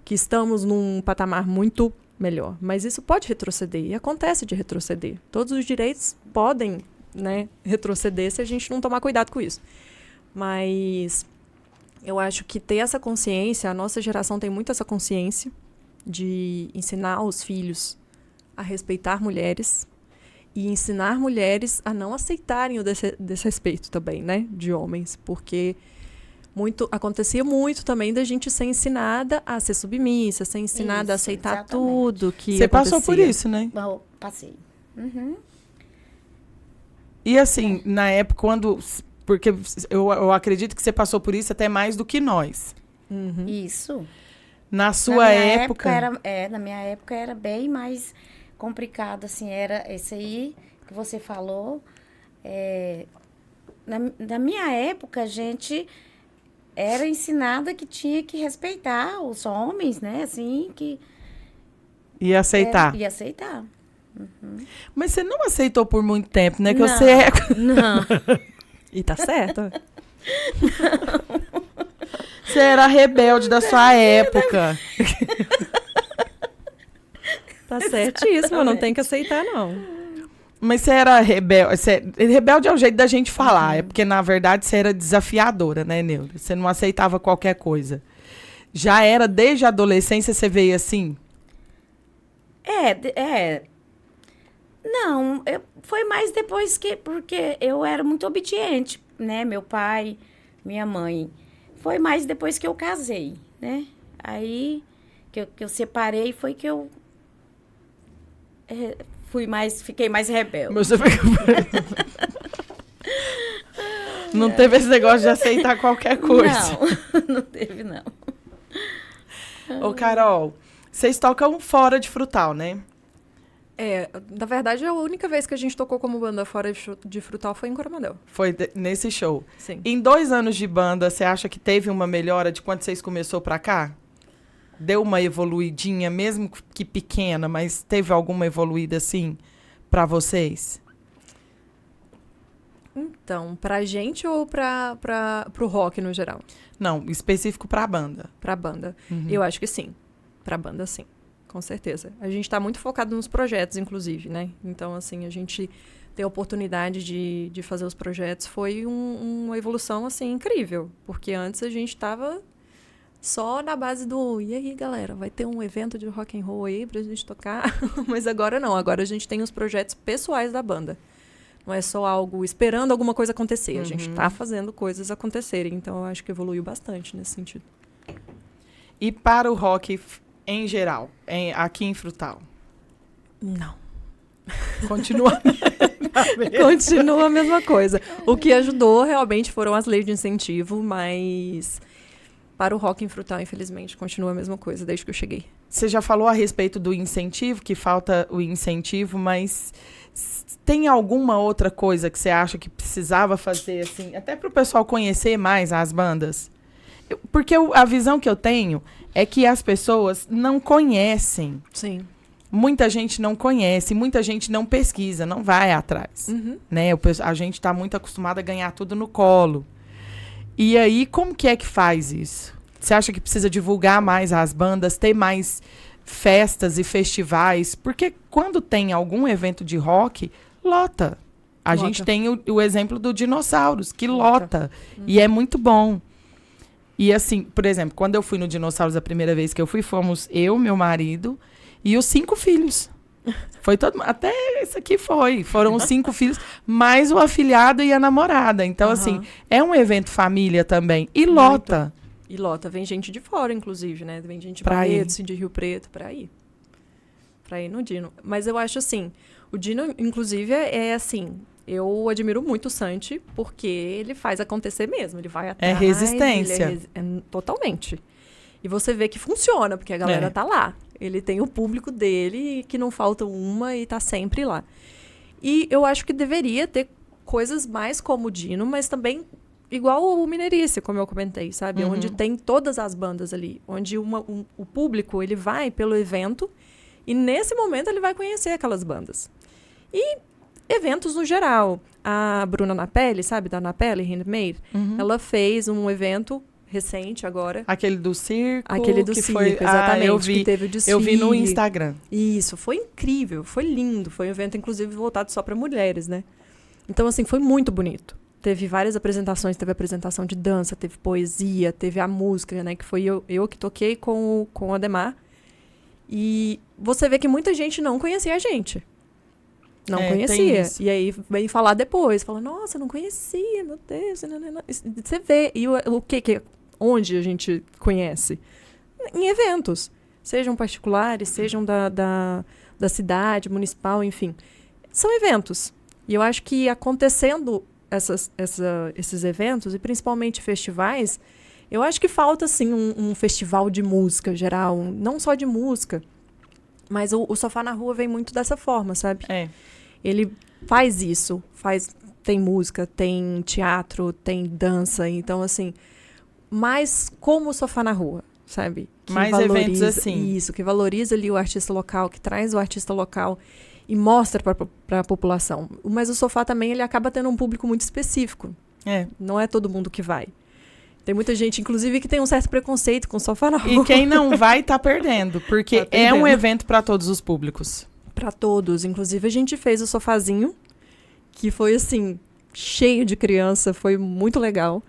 S2: estamos num patamar muito melhor. Mas isso pode retroceder. E acontece de retroceder. Todos os direitos podem, né, retroceder se a gente não tomar cuidado com isso. Mas eu acho que ter essa consciência, a nossa geração tem muito essa consciência de ensinar os filhos a respeitar mulheres e ensinar mulheres a não aceitarem o desrespeito também, né, de homens, porque acontecia muito também da gente ser ensinada a ser submissa, ser ensinada a aceitar exatamente. Tudo que
S1: Você
S2: acontecia.
S1: Passou por isso, né?
S3: Bom, passei. Uhum.
S1: E assim, na época, porque eu acredito que você passou por isso até mais do que nós.
S3: Uhum. Isso.
S1: Na sua época...
S3: Na minha época era bem mais complicado, assim, era esse aí que você falou. Na minha época, a gente era ensinada que tinha que respeitar os homens, né, assim, que...
S1: E aceitar.
S3: E aceitar. Uhum.
S1: Mas você não aceitou por muito tempo, né? Que
S3: não,
S1: você
S3: Não.
S2: E tá certo.
S1: Você era a rebelde da sua época.
S2: Tá certíssimo, não tem que aceitar, não.
S1: Mas você era rebelde. Rebelde é o jeito da gente falar. É porque, na verdade, você era desafiadora, né, Neura? Você não aceitava qualquer coisa. Já era desde a adolescência, você veio assim?
S3: Não, foi mais depois porque eu era muito obediente, né? Meu pai, minha mãe. Foi mais depois que eu casei, né? Aí que eu separei foi que eu fiquei mais rebelde.
S1: Mas você não teve esse negócio de aceitar qualquer coisa.
S3: Não teve, não.
S1: Ô, Carol, vocês tocam fora de Frutal, né?
S2: Na verdade, a única vez que a gente tocou como banda fora de Frutal foi em Coromandel.
S1: Foi nesse show.
S2: Sim.
S1: Em 2 anos de banda, você acha que teve uma melhora de quando vocês começou pra cá? Deu uma evoluidinha, mesmo que pequena, mas teve alguma evoluída, assim, pra vocês?
S2: Então, pra gente ou pro rock no geral?
S1: Não, específico pra banda.
S2: Pra banda.
S1: Uhum.
S2: Eu acho que sim. Pra banda, sim. Com certeza. A gente tá muito focado nos projetos, inclusive, né? Então, assim, a gente ter a oportunidade de fazer os projetos foi uma evolução, assim, incrível. Porque antes a gente tava só na base e aí, galera, vai ter um evento de rock and roll aí pra gente tocar? Mas agora não. Agora a gente tem os projetos pessoais da banda. Não é só algo esperando alguma coisa acontecer. A gente tá fazendo coisas acontecerem. Então, eu acho que evoluiu bastante nesse sentido.
S1: E para o rock em geral, aqui em Frutal?
S2: Não.
S1: Continua.
S2: Continua a mesma coisa. O que ajudou realmente foram as leis de incentivo, mas para o rock em Frutal, infelizmente, continua a mesma coisa desde que eu cheguei.
S1: Você já falou a respeito do incentivo, que falta o incentivo, mas tem alguma outra coisa que você acha que precisava fazer, assim, até para o pessoal conhecer mais as bandas? Porque a visão que eu tenho é que as pessoas não conhecem.
S2: Sim.
S1: Muita gente não conhece, muita gente não pesquisa, não vai atrás.
S2: Uhum.
S1: Né? A gente está muito acostumado a ganhar tudo no colo. E aí, como que é que faz isso? Você acha que precisa divulgar mais as bandas, ter mais festas e festivais? Porque quando tem algum evento de rock, lota. A gente tem o exemplo do Dinossauros, que lota. E é muito bom. E assim, por exemplo, quando eu fui no Dinossauros a primeira vez que eu fui, fomos eu, meu marido e os 5 filhos. Foi todo até isso aqui foram os 5 filhos, mais o afilhado e a namorada. Então, assim, é um evento família também. E lota.
S2: E lota. Vem gente de fora, inclusive, né? Vem gente de Barretos, de Rio Preto, pra ir. pra ir no Dino. Mas eu acho assim, o Dino, inclusive, é assim, eu admiro muito o Santi, porque ele faz acontecer mesmo, ele vai atrás.
S1: É resistência.
S2: Totalmente. E você vê que funciona, porque a galera tá lá. Ele tem o público dele, que não falta uma e tá sempre lá. E eu acho que deveria ter coisas mais como o Dino, mas também igual o Mineirice, como eu comentei, sabe? Onde tem todas as bandas ali. Onde o público, ele vai pelo evento e nesse momento ele vai conhecer aquelas bandas. E eventos no geral. A Bruna Napelli, sabe? Da Napelli Handmade, ela fez um evento recente agora.
S1: Aquele do circo.
S2: Aquele do circo,
S1: foi,
S2: exatamente.
S1: eu vi,
S2: que teve o desfile.
S1: eu vi no Instagram.
S2: Isso, foi incrível, foi lindo. Foi um evento, inclusive, voltado só para mulheres, né? Então, assim, foi muito bonito. Teve várias apresentações, teve apresentação de dança, teve poesia, teve a música, né? Que foi eu que toquei com o Ademar. E você vê que muita gente não conhecia a gente. Não conhecia. E aí vem falar depois. Fala, nossa, não conhecia, meu Deus. Não. Você vê. E o que onde a gente conhece? Em eventos. Sejam particulares, sejam da cidade, municipal, enfim. São eventos. E eu acho que acontecendo esses eventos, e principalmente festivais, eu acho que falta, assim, um festival de música geral. Não só de música, mas o Sofá na Rua vem muito dessa forma, sabe? Ele faz isso. Tem música, tem teatro, tem dança. Então, assim, mais como o Sofá na Rua, sabe? Que
S1: mais
S2: valoriza,
S1: eventos assim.
S2: Isso, que valoriza ali o artista local, que traz o artista local e mostra para a população. Mas o Sofá também, ele acaba tendo um público muito específico. Não é todo mundo que vai. Tem muita gente, inclusive, que tem um certo preconceito com o Sofá na Rua.
S1: E quem não vai, tá perdendo. Porque é um evento para todos os públicos.
S2: Para todos. Inclusive, a gente fez o sofazinho, que foi, assim, cheio de criança. Foi muito legal.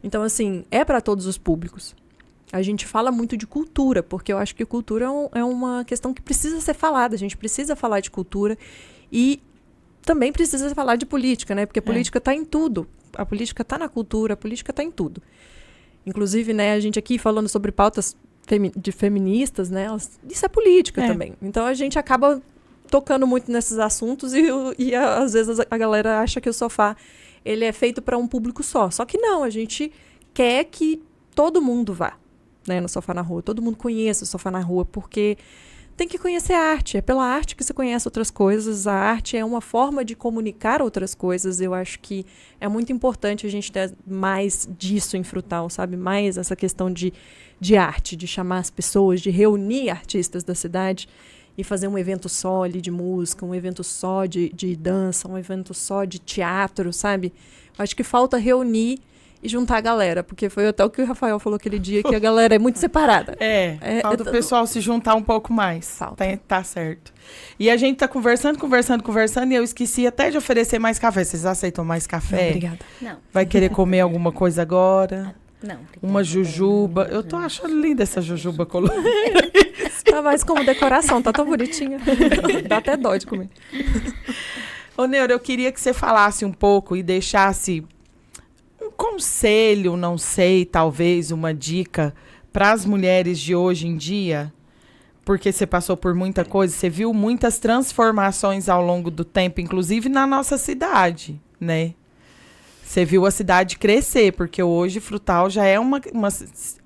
S2: Então, assim, é para todos os públicos. A gente fala muito de cultura, porque eu acho que cultura é uma questão que precisa ser falada. A gente precisa falar de cultura e também precisa falar de política, né? Porque a política está em tudo. A política está na cultura, a política está em tudo. Inclusive, né, a gente aqui falando sobre pautas de feministas, né? Isso é política também. Então, a gente acaba tocando muito nesses assuntos e às vezes a galera acha que o Sofá ele é feito para um público só. Só que não, a gente quer que todo mundo vá, né, no Sofá na Rua. Todo mundo conheça o Sofá na Rua, porque tem que conhecer a arte. É pela arte que se conhece outras coisas. A arte é uma forma de comunicar outras coisas. Eu acho que é muito importante a gente ter mais disso em Frutal, sabe? Mais essa questão de arte, de chamar as pessoas, de reunir artistas da cidade e fazer um evento só ali de música, um evento só de dança, um evento só de teatro, sabe? Eu acho que falta reunir e juntar a galera, porque foi até o que o Rafael falou aquele dia, que a galera é muito separada.
S1: Falta o pessoal se juntar um pouco mais.
S2: Falta.
S1: Tá certo. E a gente tá conversando, e eu esqueci até de oferecer mais café. Vocês aceitam mais café?
S2: Não, obrigada.
S3: Não.
S1: Vai querer comer alguma coisa agora?
S3: Não.
S1: Uma jujuba. Eu tô achando linda essa jujuba colorida.
S2: Tá mais como decoração, tá tão bonitinha. Dá até dó de comer.
S1: Ô, Neura, eu queria que você falasse um pouco e deixasse um conselho, não sei, talvez uma dica para as mulheres de hoje em dia, porque você passou por muita coisa, você viu muitas transformações ao longo do tempo, inclusive na nossa cidade, né? Você viu a cidade crescer, porque hoje Frutal já é uma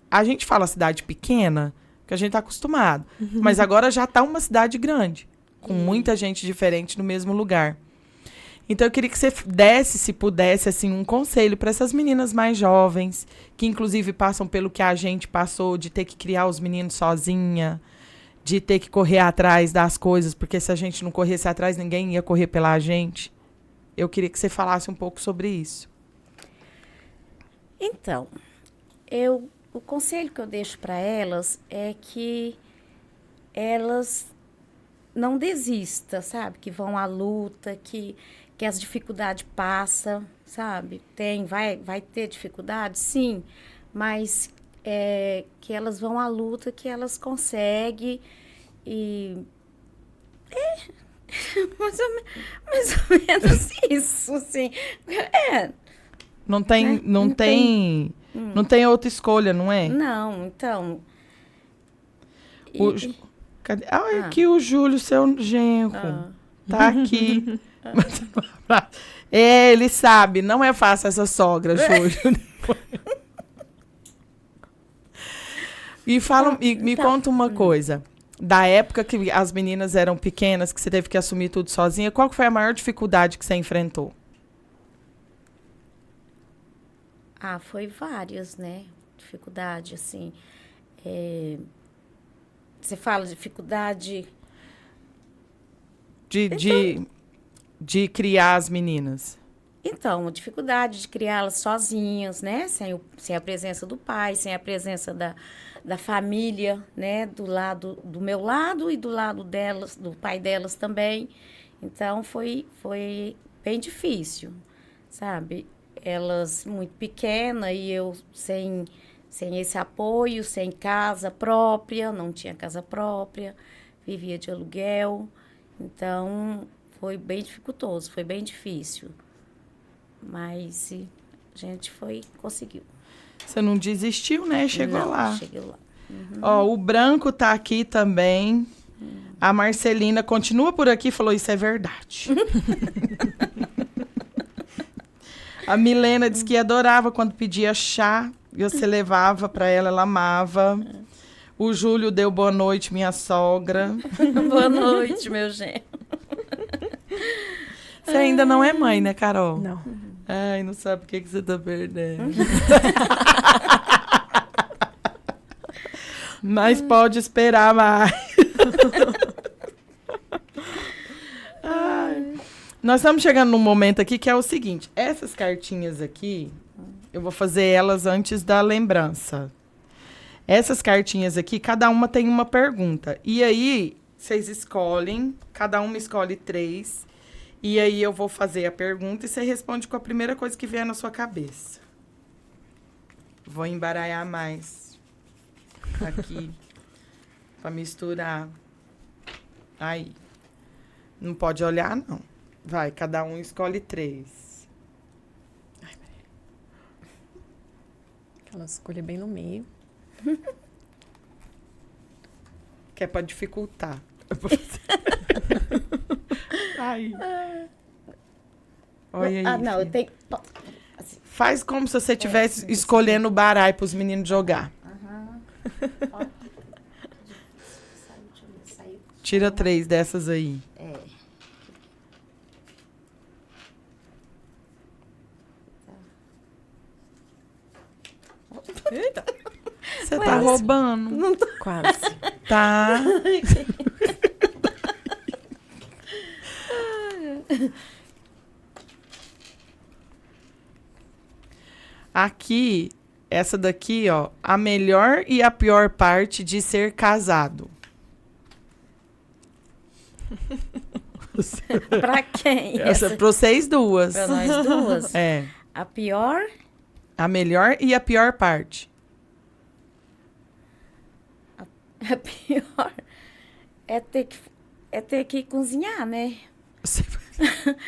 S1: a gente fala cidade pequena, que a gente está acostumado, mas agora já está uma cidade grande, com muita gente diferente no mesmo lugar. Então, eu queria que você desse, se pudesse, assim, um conselho para essas meninas mais jovens, que inclusive passam pelo que a gente passou, de ter que criar os meninos sozinha, de ter que correr atrás das coisas, porque se a gente não corresse atrás, ninguém ia correr pela gente. Eu queria que você falasse um pouco sobre isso.
S3: Então, o conselho que eu deixo para elas é que elas não desistam, sabe? Que vão à luta, que as dificuldades passam, sabe? Vai ter dificuldade, sim, mas que elas vão à luta, que elas conseguem e... mais ou menos isso, assim.
S1: Não tem outra escolha, não é?
S3: Não, então...
S1: Cadê? Ai, aqui o Júlio, seu genro. Tá aqui. É, ele sabe. Não é fácil essa sogra, Júlio. E me conta uma coisa. Da época que as meninas eram pequenas, que você teve que assumir tudo sozinha, qual que foi a maior dificuldade que você enfrentou?
S3: Foi várias, né? Dificuldade, assim. Você fala dificuldade...
S1: De criar as meninas.
S3: Então, a dificuldade de criá-las sozinhas, né? Sem a presença do pai, sem a presença da família, né? Do meu lado e do lado delas, do pai delas também. Então, foi bem difícil, sabe? Elas muito pequenas e eu sem esse apoio, sem casa própria, não tinha casa própria, vivia de aluguel. Então, foi bem dificultoso, foi bem difícil. Mas a gente conseguiu.
S1: Você não desistiu, né? Chegou lá.
S3: Cheguei lá. Uhum.
S1: Ó, o Branco tá aqui também. A Marcelina continua por aqui e falou, isso é verdade. A Milena disse que adorava quando pedia chá e você levava para ela, ela amava. O Júlio deu boa noite, minha sogra.
S3: Boa noite, meu genro.
S1: Você ainda não é mãe, né, Carol?
S2: Não.
S1: Ai, não sabe o que você tá perdendo. Mas pode esperar mais. Ai. Nós estamos chegando num momento aqui que é o seguinte. Essas cartinhas aqui, eu vou fazer elas antes da lembrança. Essas cartinhas aqui, cada uma tem uma pergunta. E aí, vocês escolhem, cada uma escolhe 3. E aí eu vou fazer a pergunta e você responde com a primeira coisa que vier na sua cabeça. Vou embaralhar mais aqui para misturar. Aí. Não pode olhar, não. Vai, cada um escolhe 3.
S2: Ai, peraí. Ela escolhe bem no meio.
S1: Que é para dificultar. Aí. Olha aí.
S3: Não, eu tenho... Assim.
S1: Faz como se você estivesse escolhendo o baralho para os meninos jogar. Tira 3 dessas aí.
S2: Eita.
S1: Você tá roubando.
S3: Não tô...
S2: Quase.
S1: Tá. Aqui, essa daqui, ó, a melhor e a pior parte de ser casado.
S3: Pra quem?
S1: Essa é pra vocês duas.
S3: Pra nós duas?
S1: É.
S3: A pior?
S1: A melhor e a pior parte.
S3: A pior é ter que cozinhar, né?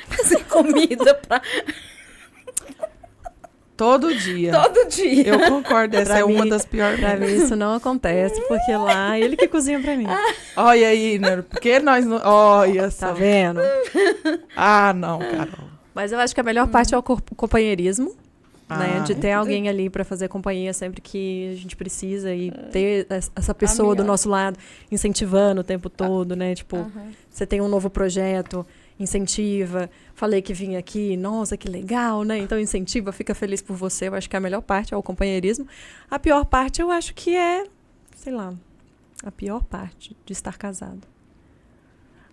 S3: Fazer comida pra...
S1: Todo dia.
S3: Todo dia.
S1: Eu concordo, essa
S2: Pra
S1: é uma
S2: mim-
S1: das piores.
S2: Pra mim isso não acontece, porque lá ele que cozinha pra mim.
S1: Olha aí, né? Porque nós não... Olha só.
S2: Tá vendo?
S1: Ah, não, Carol.
S2: Mas eu acho que a melhor parte é o companheirismo, né?
S1: Ah,
S2: De ter alguém ali pra fazer companhia sempre que a gente precisa e ter essa pessoa do nosso lado incentivando o tempo todo, né? Tipo, você tem um novo projeto, incentiva. Falei que vinha aqui, nossa, que legal, né? Então incentiva, fica feliz por você. Eu acho que a melhor parte é o companheirismo. A pior parte eu acho que é, sei lá, a pior parte de estar casado.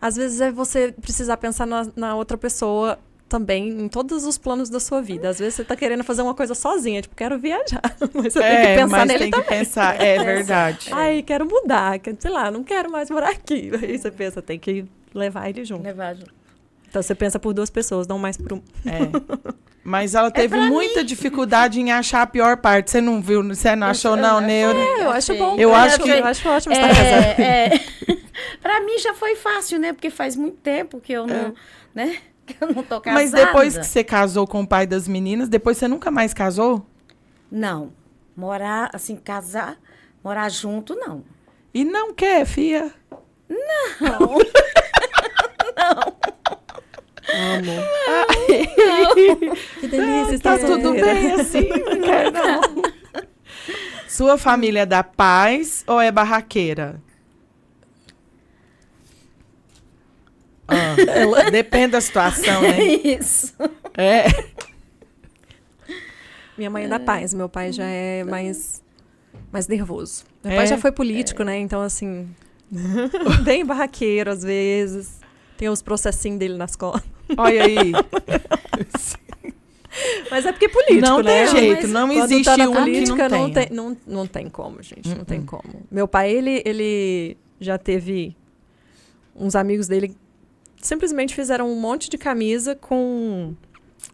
S2: Às vezes é você precisar pensar na outra pessoa também, em todos os planos da sua vida. Às vezes você tá querendo fazer uma coisa sozinha, tipo, quero viajar. Mas você tem que pensar
S1: mas
S2: nele
S1: tem
S2: também.
S1: que pensar. É verdade.
S2: Ai, quero mudar, sei lá, não quero mais morar aqui. Aí você pensa, tem que levar ele junto.
S3: Levar junto.
S2: Então você pensa por 2 pessoas, não mais por um.
S1: É. Mas ela teve muita dificildade em achar a pior parte. Você não viu? Você não achou, não, Neuro?
S2: Eu acho bom.
S1: Eu acho que-
S2: eu acho ótimo estar casado.
S3: Pra mim já foi fácil, né? Porque faz muito tempo que eu não, né? Que eu não tô casada.
S1: Mas depois que você casou com o pai das meninas, depois você nunca mais casou?
S3: Não. Morar, assim, casar, morar junto, não.
S1: E não quer, fia?
S3: Não.
S2: Amo. Que delícia.
S1: Tá
S2: estar
S1: tudo
S2: solteira.
S1: bem assim, não quero não. Sua família é da paz ou é barraqueira? Depende da situação, né?
S3: Isso.
S1: É.
S2: Minha mãe é da paz, meu pai já é mais nervoso. Meu
S1: É?
S2: pai já foi político, né? Então, assim, bem barraqueiro às vezes. Tem os processinhos dele nas costas.
S1: Olha aí.
S2: Mas é porque é político,
S1: Não
S2: né?
S1: tem jeito,
S3: Mas
S1: não
S2: Quando
S1: existe
S2: tá na
S1: um que
S2: política,
S1: não tenha.
S2: não tem como, gente. Não tem como. Meu pai, ele já teve uns amigos dele simplesmente fizeram um monte de camisa com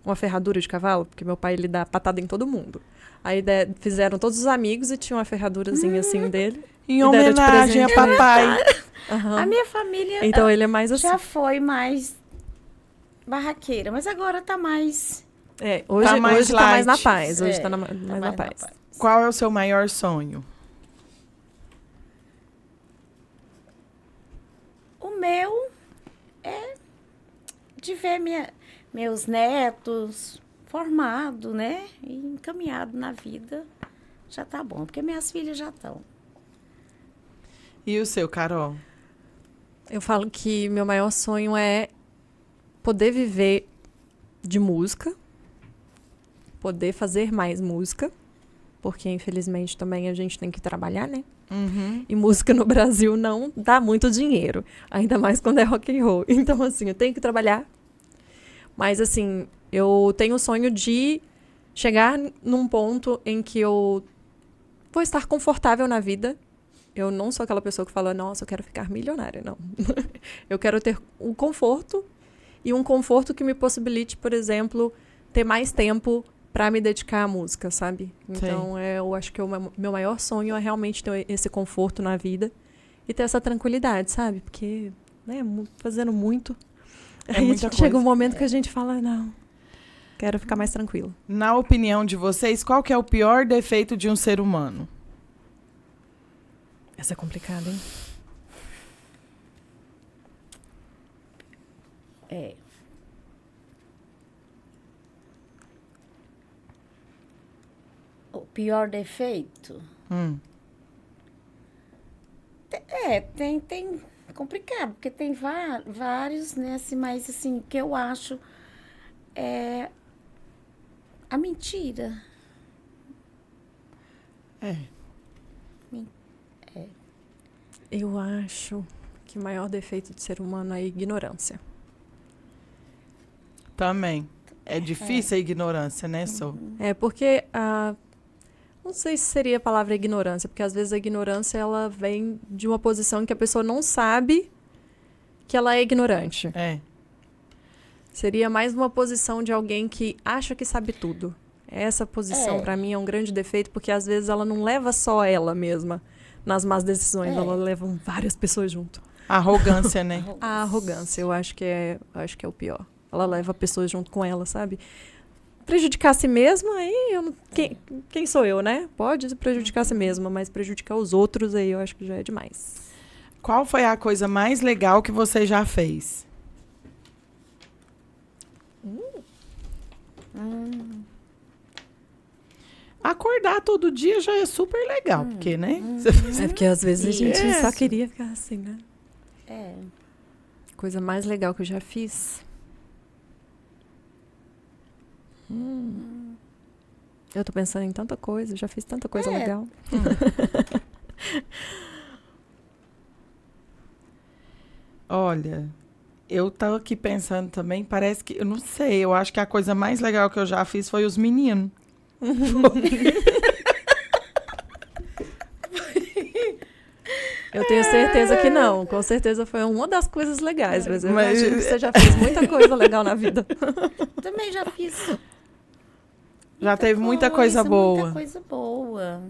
S2: uma ferradura de cavalo, porque meu pai, ele dá patada em todo mundo. Aí fizeram todos os amigos e tinha uma ferradurazinha assim dele.
S1: Em
S2: E deram de
S1: homenagem a
S2: presente.
S1: papai.
S2: Aham.
S3: A minha família
S2: Então ele é mais assim.
S3: já foi mais barraqueira, mas agora tá mais...
S2: Hoje
S1: Tá mais
S2: tá mais na
S1: light.
S2: paz. Hoje
S3: É,
S2: tá mais
S3: tá
S2: na
S3: mais
S2: paz.
S1: Qual é o seu maior sonho?
S3: O meu é de ver meus netos formados, né? E encaminhados na vida. Já tá bom, porque minhas filhas já estão.
S1: E o seu, Carol?
S2: Eu falo que meu maior sonho é poder viver de música, poder fazer mais música, porque infelizmente também a gente tem que trabalhar, né?
S1: Uhum.
S2: E música no Brasil não dá muito dinheiro, ainda mais quando é rock and roll. Então, assim, eu tenho que trabalhar. Mas, assim, eu tenho o sonho de chegar num ponto em que eu vou estar confortável na vida. Eu não sou aquela pessoa que fala, nossa, eu quero ficar milionária, não. Eu quero ter um conforto e um conforto que me possibilite, por exemplo, ter mais tempo para me dedicar à música, sabe? Então, eu acho que o meu maior sonho é realmente ter esse conforto na vida e ter essa tranquilidade, sabe? Porque, né, fazendo muito, aí
S1: muita
S2: chega
S1: coisa.
S2: um momento que a gente fala, não, quero ficar mais tranquilo.
S1: Na opinião de vocês, qual que é o pior defeito de um ser humano?
S2: Essa é complicada, hein?
S3: É. O pior defeito? Tem complicado, porque tem vários, né, assim, mas assim, que eu acho é a mentira.
S2: Eu acho que o maior defeito de ser humano é a ignorância.
S1: Também. É difícil a ignorância, né, Sô?
S2: É porque não sei se seria a palavra ignorância, porque às vezes a ignorância ela vem de uma posição em que a pessoa não sabe que ela é ignorante.
S1: É.
S2: Seria mais uma posição de alguém que acha que sabe tudo. Essa posição, pra mim, é um grande defeito, porque às vezes ela não leva só ela mesma nas más decisões, ela leva várias pessoas junto.
S1: Arrogância, né?
S2: A arrogância, eu acho que é o pior. Ela leva pessoas junto com ela, sabe? Prejudicar a si mesma, aí quem sou eu, né? Pode prejudicar a si mesma, mas prejudicar os outros aí eu acho que já é demais.
S1: Qual foi a coisa mais legal que você já fez? Acordar todo dia já é super legal, porque, né?
S2: É porque às vezes a gente só
S1: Isso.
S2: queria ficar assim, né?
S3: É.
S2: Coisa mais legal que eu já fiz. Eu tô pensando em tanta coisa, já fiz tanta coisa legal.
S1: Olha, eu tava aqui pensando também, parece que, eu não sei, eu acho que a coisa mais legal que eu já fiz foi os meninos.
S2: Eu tenho certeza que não. Com certeza foi uma das coisas legais. Mas eu
S1: Mas-
S2: imagino que você já fez muita coisa legal na vida.
S3: Também já fiz.
S1: Já teve muita coisa boa.
S3: Muita coisa boa.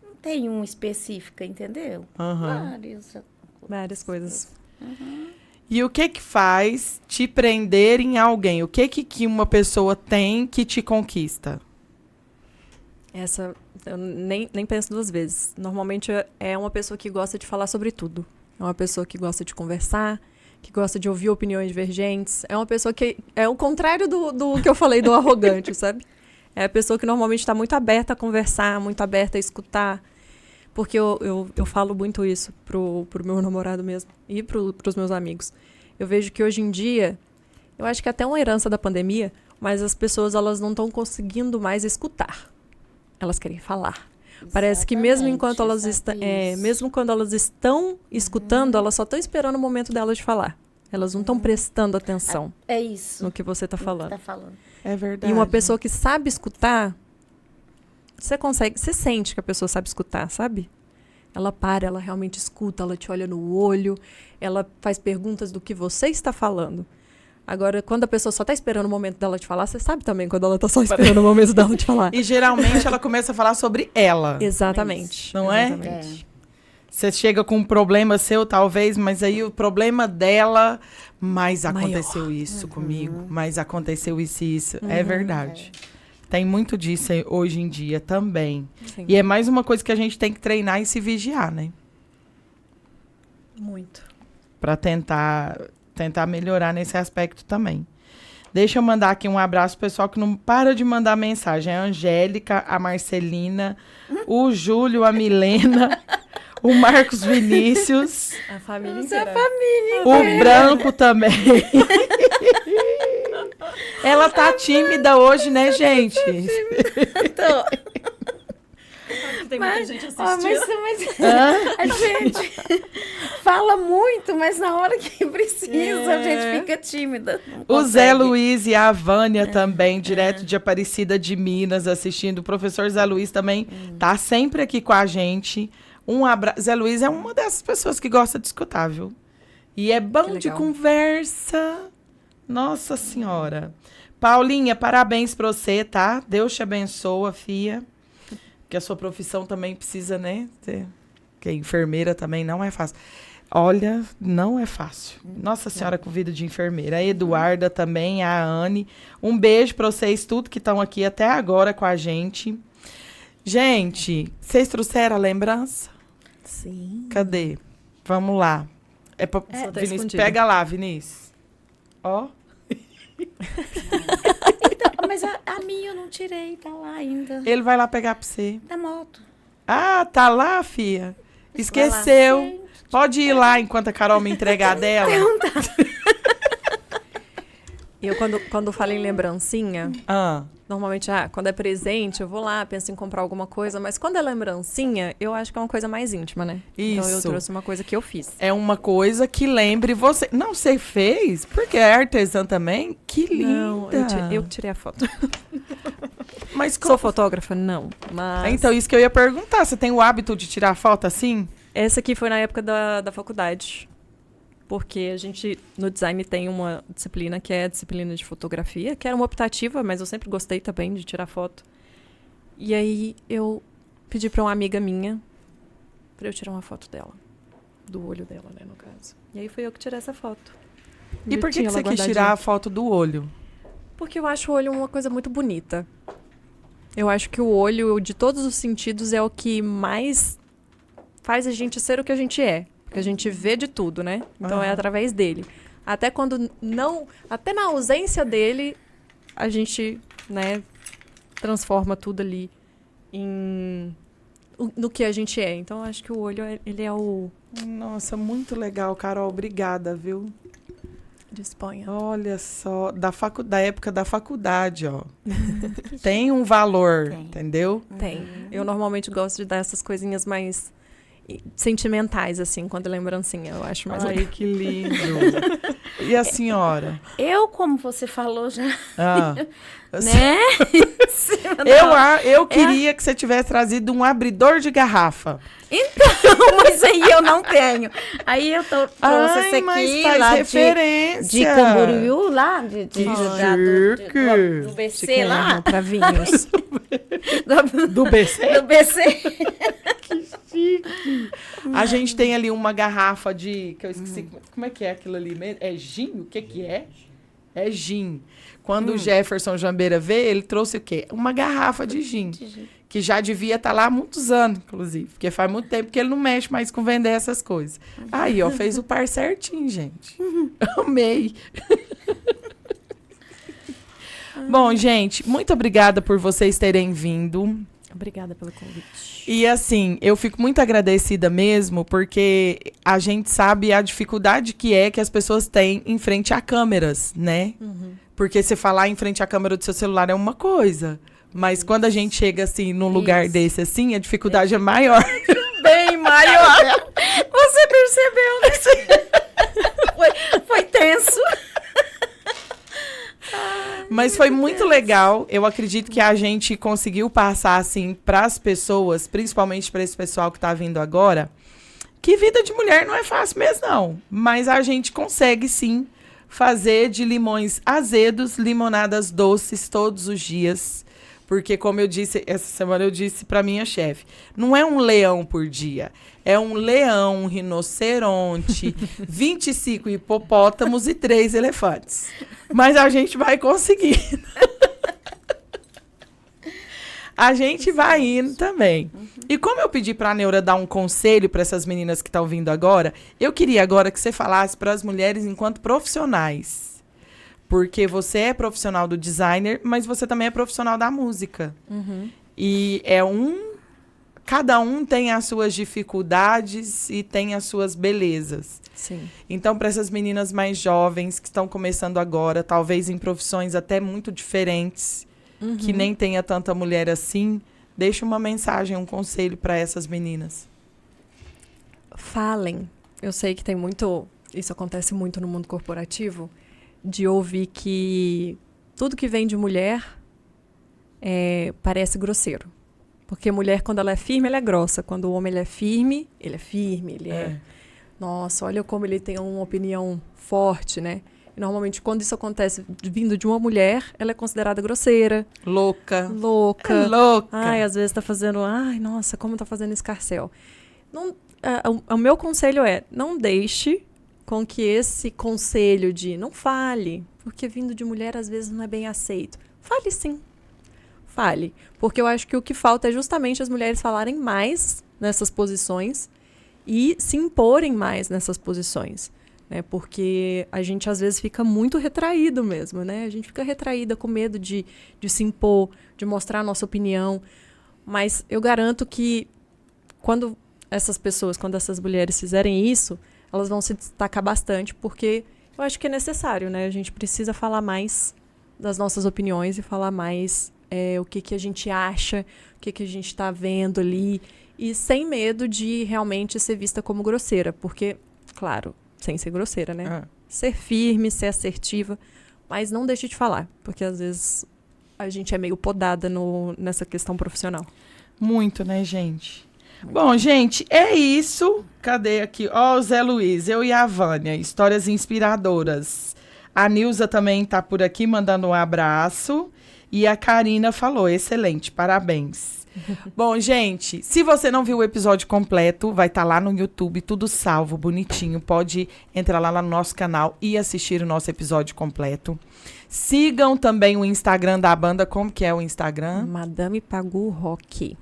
S3: Não tem um específico, entendeu?
S1: Aham.
S3: Vários.
S2: Várias coisas.
S1: E o que faz te prender em alguém? O que uma pessoa tem que te conquista?
S2: Essa, eu nem penso duas vezes. Normalmente é uma pessoa que gosta de falar sobre tudo. É uma pessoa que gosta de conversar, que gosta de ouvir opiniões divergentes. É uma pessoa que é o contrário do que eu falei do arrogante, sabe? É a pessoa que normalmente está muito aberta a conversar, muito aberta a escutar. Porque eu falo muito isso pro meu namorado mesmo e pros meus amigos. Eu vejo que hoje em dia, eu acho que é até uma herança da pandemia, mas as pessoas elas não estão conseguindo mais escutar. Elas querem falar. Parece que mesmo enquanto elas mesmo quando elas estão escutando, elas só estão esperando o momento delas de falar. Elas não estão prestando atenção
S3: É isso.
S2: no que você está falando.
S3: Tá falando.
S1: É verdade.
S2: E uma pessoa que sabe escutar, você sente que a pessoa sabe escutar, sabe? Ela para, ela realmente escuta, ela te olha no olho, ela faz perguntas do que você está falando. Agora, quando a pessoa só está esperando o momento dela de falar, você sabe também quando ela está só esperando o momento dela de falar.
S1: E geralmente ela começa a falar sobre ela.
S2: Exatamente.
S1: Não é?
S2: Exatamente.
S1: Você chega com um problema seu, talvez, mas aí o problema dela, mas
S2: Maior.
S1: aconteceu isso comigo, mas aconteceu isso e isso. É verdade. Tem muito disso aí hoje em dia também.
S2: Sim.
S1: E é mais uma coisa que a gente tem que treinar e se vigiar, né?
S2: Muito.
S1: Para tentar melhorar nesse aspecto também. Deixa eu mandar aqui um abraço pro pessoal que não para de mandar mensagem. A Angélica, a Marcelina, o Júlio, a Milena, o Marcos Vinícius,
S2: A família
S3: Nossa, a
S2: inteira.
S3: família.
S1: o Branco também. Ela tá tímida hoje, né, gente?
S3: Então,
S2: Tem
S3: mas,
S2: muita gente
S3: ó,
S2: assistindo.
S3: mas a gente fala muito, mas na hora que precisa, a gente fica tímida. não
S1: O Zé
S3: consegue.
S1: Luiz e a Vânia também, direto de Aparecida de Minas, assistindo. O professor Zé Luiz também tá sempre aqui com a gente. Um abraço. Zé Luiz é uma dessas pessoas que gosta de escutar, viu? E é bom
S2: Que
S1: de
S2: legal.
S1: conversa. Nossa Senhora. Paulinha, parabéns pra você, tá? Deus te abençoa, fia. Que a sua profissão também precisa, né? Que enfermeira também não é fácil. Olha, não é fácil. Nossa Senhora com vida de enfermeira. A Eduarda também, a Anne. Um beijo pra vocês, tudo que estão aqui até agora com a gente. Gente, vocês trouxeram a lembrança?
S2: Sim.
S1: Cadê? Vamos lá.
S2: Só tá
S1: Vinícius,
S2: escondido.
S1: pega lá, Vinícius. Ó.
S3: Então, mas a minha eu não tirei, tá lá ainda.
S1: Ele vai lá pegar pra você.
S3: Da moto.
S1: Ah, tá lá, fia?
S3: Vai
S1: Esqueceu.
S3: lá.
S1: Pode ir lá enquanto a Carol me entregar dela.
S2: Eu, quando falo em lembrancinha,
S1: Ah,
S2: normalmente, quando é presente, eu vou lá, penso em comprar alguma coisa, mas quando é lembrancinha, eu acho que é uma coisa mais íntima, né? Então eu
S1: Isso.
S2: trouxe uma coisa que eu fiz.
S1: é uma coisa que lembre você. Não, você fez? Porque é artesã também? Que linda.
S2: Não, eu tirei a foto.
S1: Mas
S2: Sou fotógrafa? Não. Mas
S1: Então, isso que eu ia perguntar. Você tem o hábito de tirar foto assim?
S2: essa aqui foi na época da faculdade. Porque a gente, no design, tem uma disciplina que é a disciplina de fotografia, que era uma optativa, mas eu sempre gostei também de tirar foto. E aí eu pedi pra uma amiga minha pra eu tirar uma foto dela. Do olho dela, né, no caso. E aí foi eu que tirei essa foto.
S1: E
S2: Eu
S1: por que,
S2: tinha
S1: que
S2: ela
S1: você quis
S2: guardadinha.
S1: tirar a foto do olho?
S2: Porque eu acho o olho uma coisa muito bonita. Eu acho que o olho, de todos os sentidos, é o que mais faz a gente ser o que a gente é. Porque a gente vê de tudo, né? Então é
S1: Aham.
S2: através dele. Até quando não... Até na ausência dele, a gente, né, transforma tudo ali no que a gente é. Então eu acho que o olho, ele é o...
S1: Nossa, muito legal, Carol. Obrigada, viu?
S2: de Espanha.
S1: Olha só, da época da faculdade, ó. Tem um valor,
S3: Tem.
S1: entendeu?
S2: Tem. Eu normalmente gosto de dar essas coisinhas mais sentimentais, assim, quando é lembrancinha. Eu acho mais legal.
S1: Ai, que lindo. E a senhora?
S3: Eu, como você falou já,
S1: Ah,
S3: né?
S1: eu queria que você tivesse trazido um abridor de garrafa.
S3: Então, mas aí eu não tenho. Aí eu trouxe
S1: Ai,
S3: esse
S1: mas
S3: aqui
S1: faz
S3: lá
S1: referência.
S3: de Camboriú, lá de
S1: Que
S3: do BC
S2: Chiquinho,
S3: lá.
S2: pra vinhos.
S1: Do BC?
S3: Do BC.
S1: A gente tem ali uma garrafa de... que eu esqueci. Como é que é aquilo ali mesmo? É gin? O que que é? É gin. Quando o Jefferson Jambeira veio, ele trouxe o quê? Uma garrafa de gin. que já devia estar lá há muitos anos, inclusive, porque faz muito tempo que ele não mexe mais com vender essas coisas. Aí, ó, fez o par certinho, gente. Amei. Bom, gente, muito obrigada por vocês terem vindo.
S2: Obrigada pelo convite.
S1: E assim, eu fico muito agradecida mesmo, porque a gente sabe a dificuldade que as pessoas têm em frente a câmeras, né? Porque você falar em frente à câmera do seu celular é uma coisa, mas quando a gente chega assim num lugar desse assim, a dificuldade é maior.
S3: Bem maior. Você percebeu, né? Foi tenso.
S1: Mas foi muito legal. Eu acredito que a gente conseguiu passar assim para as pessoas, principalmente para esse pessoal que está vindo agora, que vida de mulher não é fácil mesmo, não. Mas a gente consegue sim fazer de limões azedos, limonadas doces todos os dias. Porque, como eu disse, essa semana eu disse para minha chefe, não é um leão por dia, é um leão, um rinoceronte, 25 hipopótamos e 3 elefantes. Mas a gente vai conseguir. A gente vai indo também. E como eu pedi para a Neura dar um conselho para essas meninas que estão vindo agora, eu queria agora que você falasse para as mulheres enquanto profissionais. Porque você é profissional do designer, mas você também é profissional da música. E cada um tem as suas dificuldades e tem as suas belezas.
S2: Sim.
S1: Então, para essas meninas mais jovens que estão começando agora, talvez em profissões até muito diferentes, que nem tenha tanta mulher assim, deixa uma mensagem, um conselho para essas meninas.
S2: Falem. Eu sei que tem muito... Isso acontece muito no mundo corporativo, de ouvir que tudo que vem de mulher parece grosseiro. Porque mulher, quando ela é firme, ela é grossa. Quando o homem ele é firme, ele é... Nossa, olha como ele tem uma opinião forte, né? E normalmente, quando isso acontece vindo de uma mulher, ela é considerada grosseira.
S1: Louca.
S2: Louca.
S1: Louca.
S2: Ai, às vezes tá fazendo... Ai, nossa, como tá fazendo escarcéu. Não, o meu conselho é, não deixe com que esse conselho de não fale, porque vindo de mulher, às vezes, não é bem aceito. Fale sim. Fale. Porque eu acho que o que falta é justamente as mulheres falarem mais nessas posições e se imporem mais nessas posições, né? Porque a gente, às vezes, fica muito retraído mesmo, né? A gente fica retraída com medo de se impor, de mostrar a nossa opinião. Mas eu garanto que quando essas mulheres fizerem isso, elas vão se destacar bastante, porque eu acho que é necessário, né? A gente precisa falar mais das nossas opiniões e falar mais o que a gente acha, o que a gente está vendo ali, e sem medo de realmente ser vista como grosseira, porque, claro, sem ser grosseira, né? Ser firme, ser assertiva, mas não deixe de falar, porque às vezes a gente é meio podada nessa questão profissional.
S1: Muito, né, gente? Bom, gente, é isso. Cadê aqui? Ó, o Zé Luiz, eu e a Vânia, histórias inspiradoras. A Nilza também tá por aqui mandando um abraço. E a Karina falou, excelente, parabéns. Bom, gente, se você não viu o episódio completo, vai estar lá no YouTube, tudo salvo, bonitinho. Pode entrar lá no nosso canal e assistir o nosso episódio completo. Sigam também o Instagram da banda. Como que é o Instagram?
S2: Madame Pagu Rock.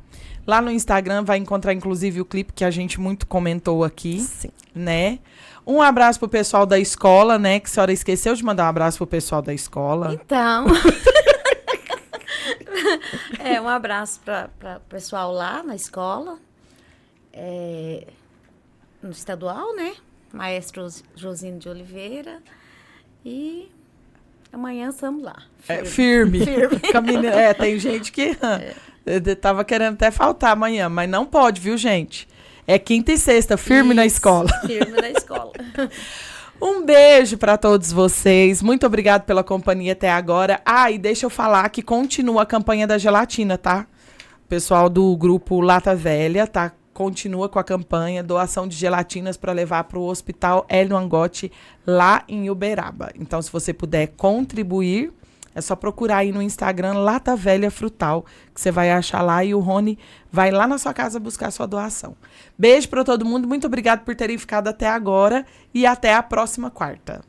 S1: Lá no Instagram vai encontrar, inclusive, o clipe que a gente muito comentou aqui.
S2: Sim.
S1: Né? Um abraço pro pessoal da escola, né? Que a senhora esqueceu de mandar um abraço pro pessoal da escola.
S3: Então... um abraço para o pessoal lá na escola, no estadual, né? Maestro Josino de Oliveira. E amanhã estamos lá.
S1: Firme. Tem gente que tava querendo até faltar amanhã, mas não pode, viu, gente? É quinta e sexta, firme na escola.
S3: Firme na escola.
S1: Um beijo para todos vocês. Muito obrigado pela companhia até agora. E deixa eu falar que continua a campanha da gelatina, tá? O pessoal do grupo Lata Velha, tá? Continua com a campanha, doação de gelatinas para levar para o Hospital Hélio Angotti, lá em Uberaba. Então, se você puder contribuir, é só procurar aí no Instagram Lata Velha Frutal, que você vai achar lá e o Rony vai lá na sua casa buscar a sua doação. Beijo para todo mundo, muito obrigado por terem ficado até agora e até a próxima quarta.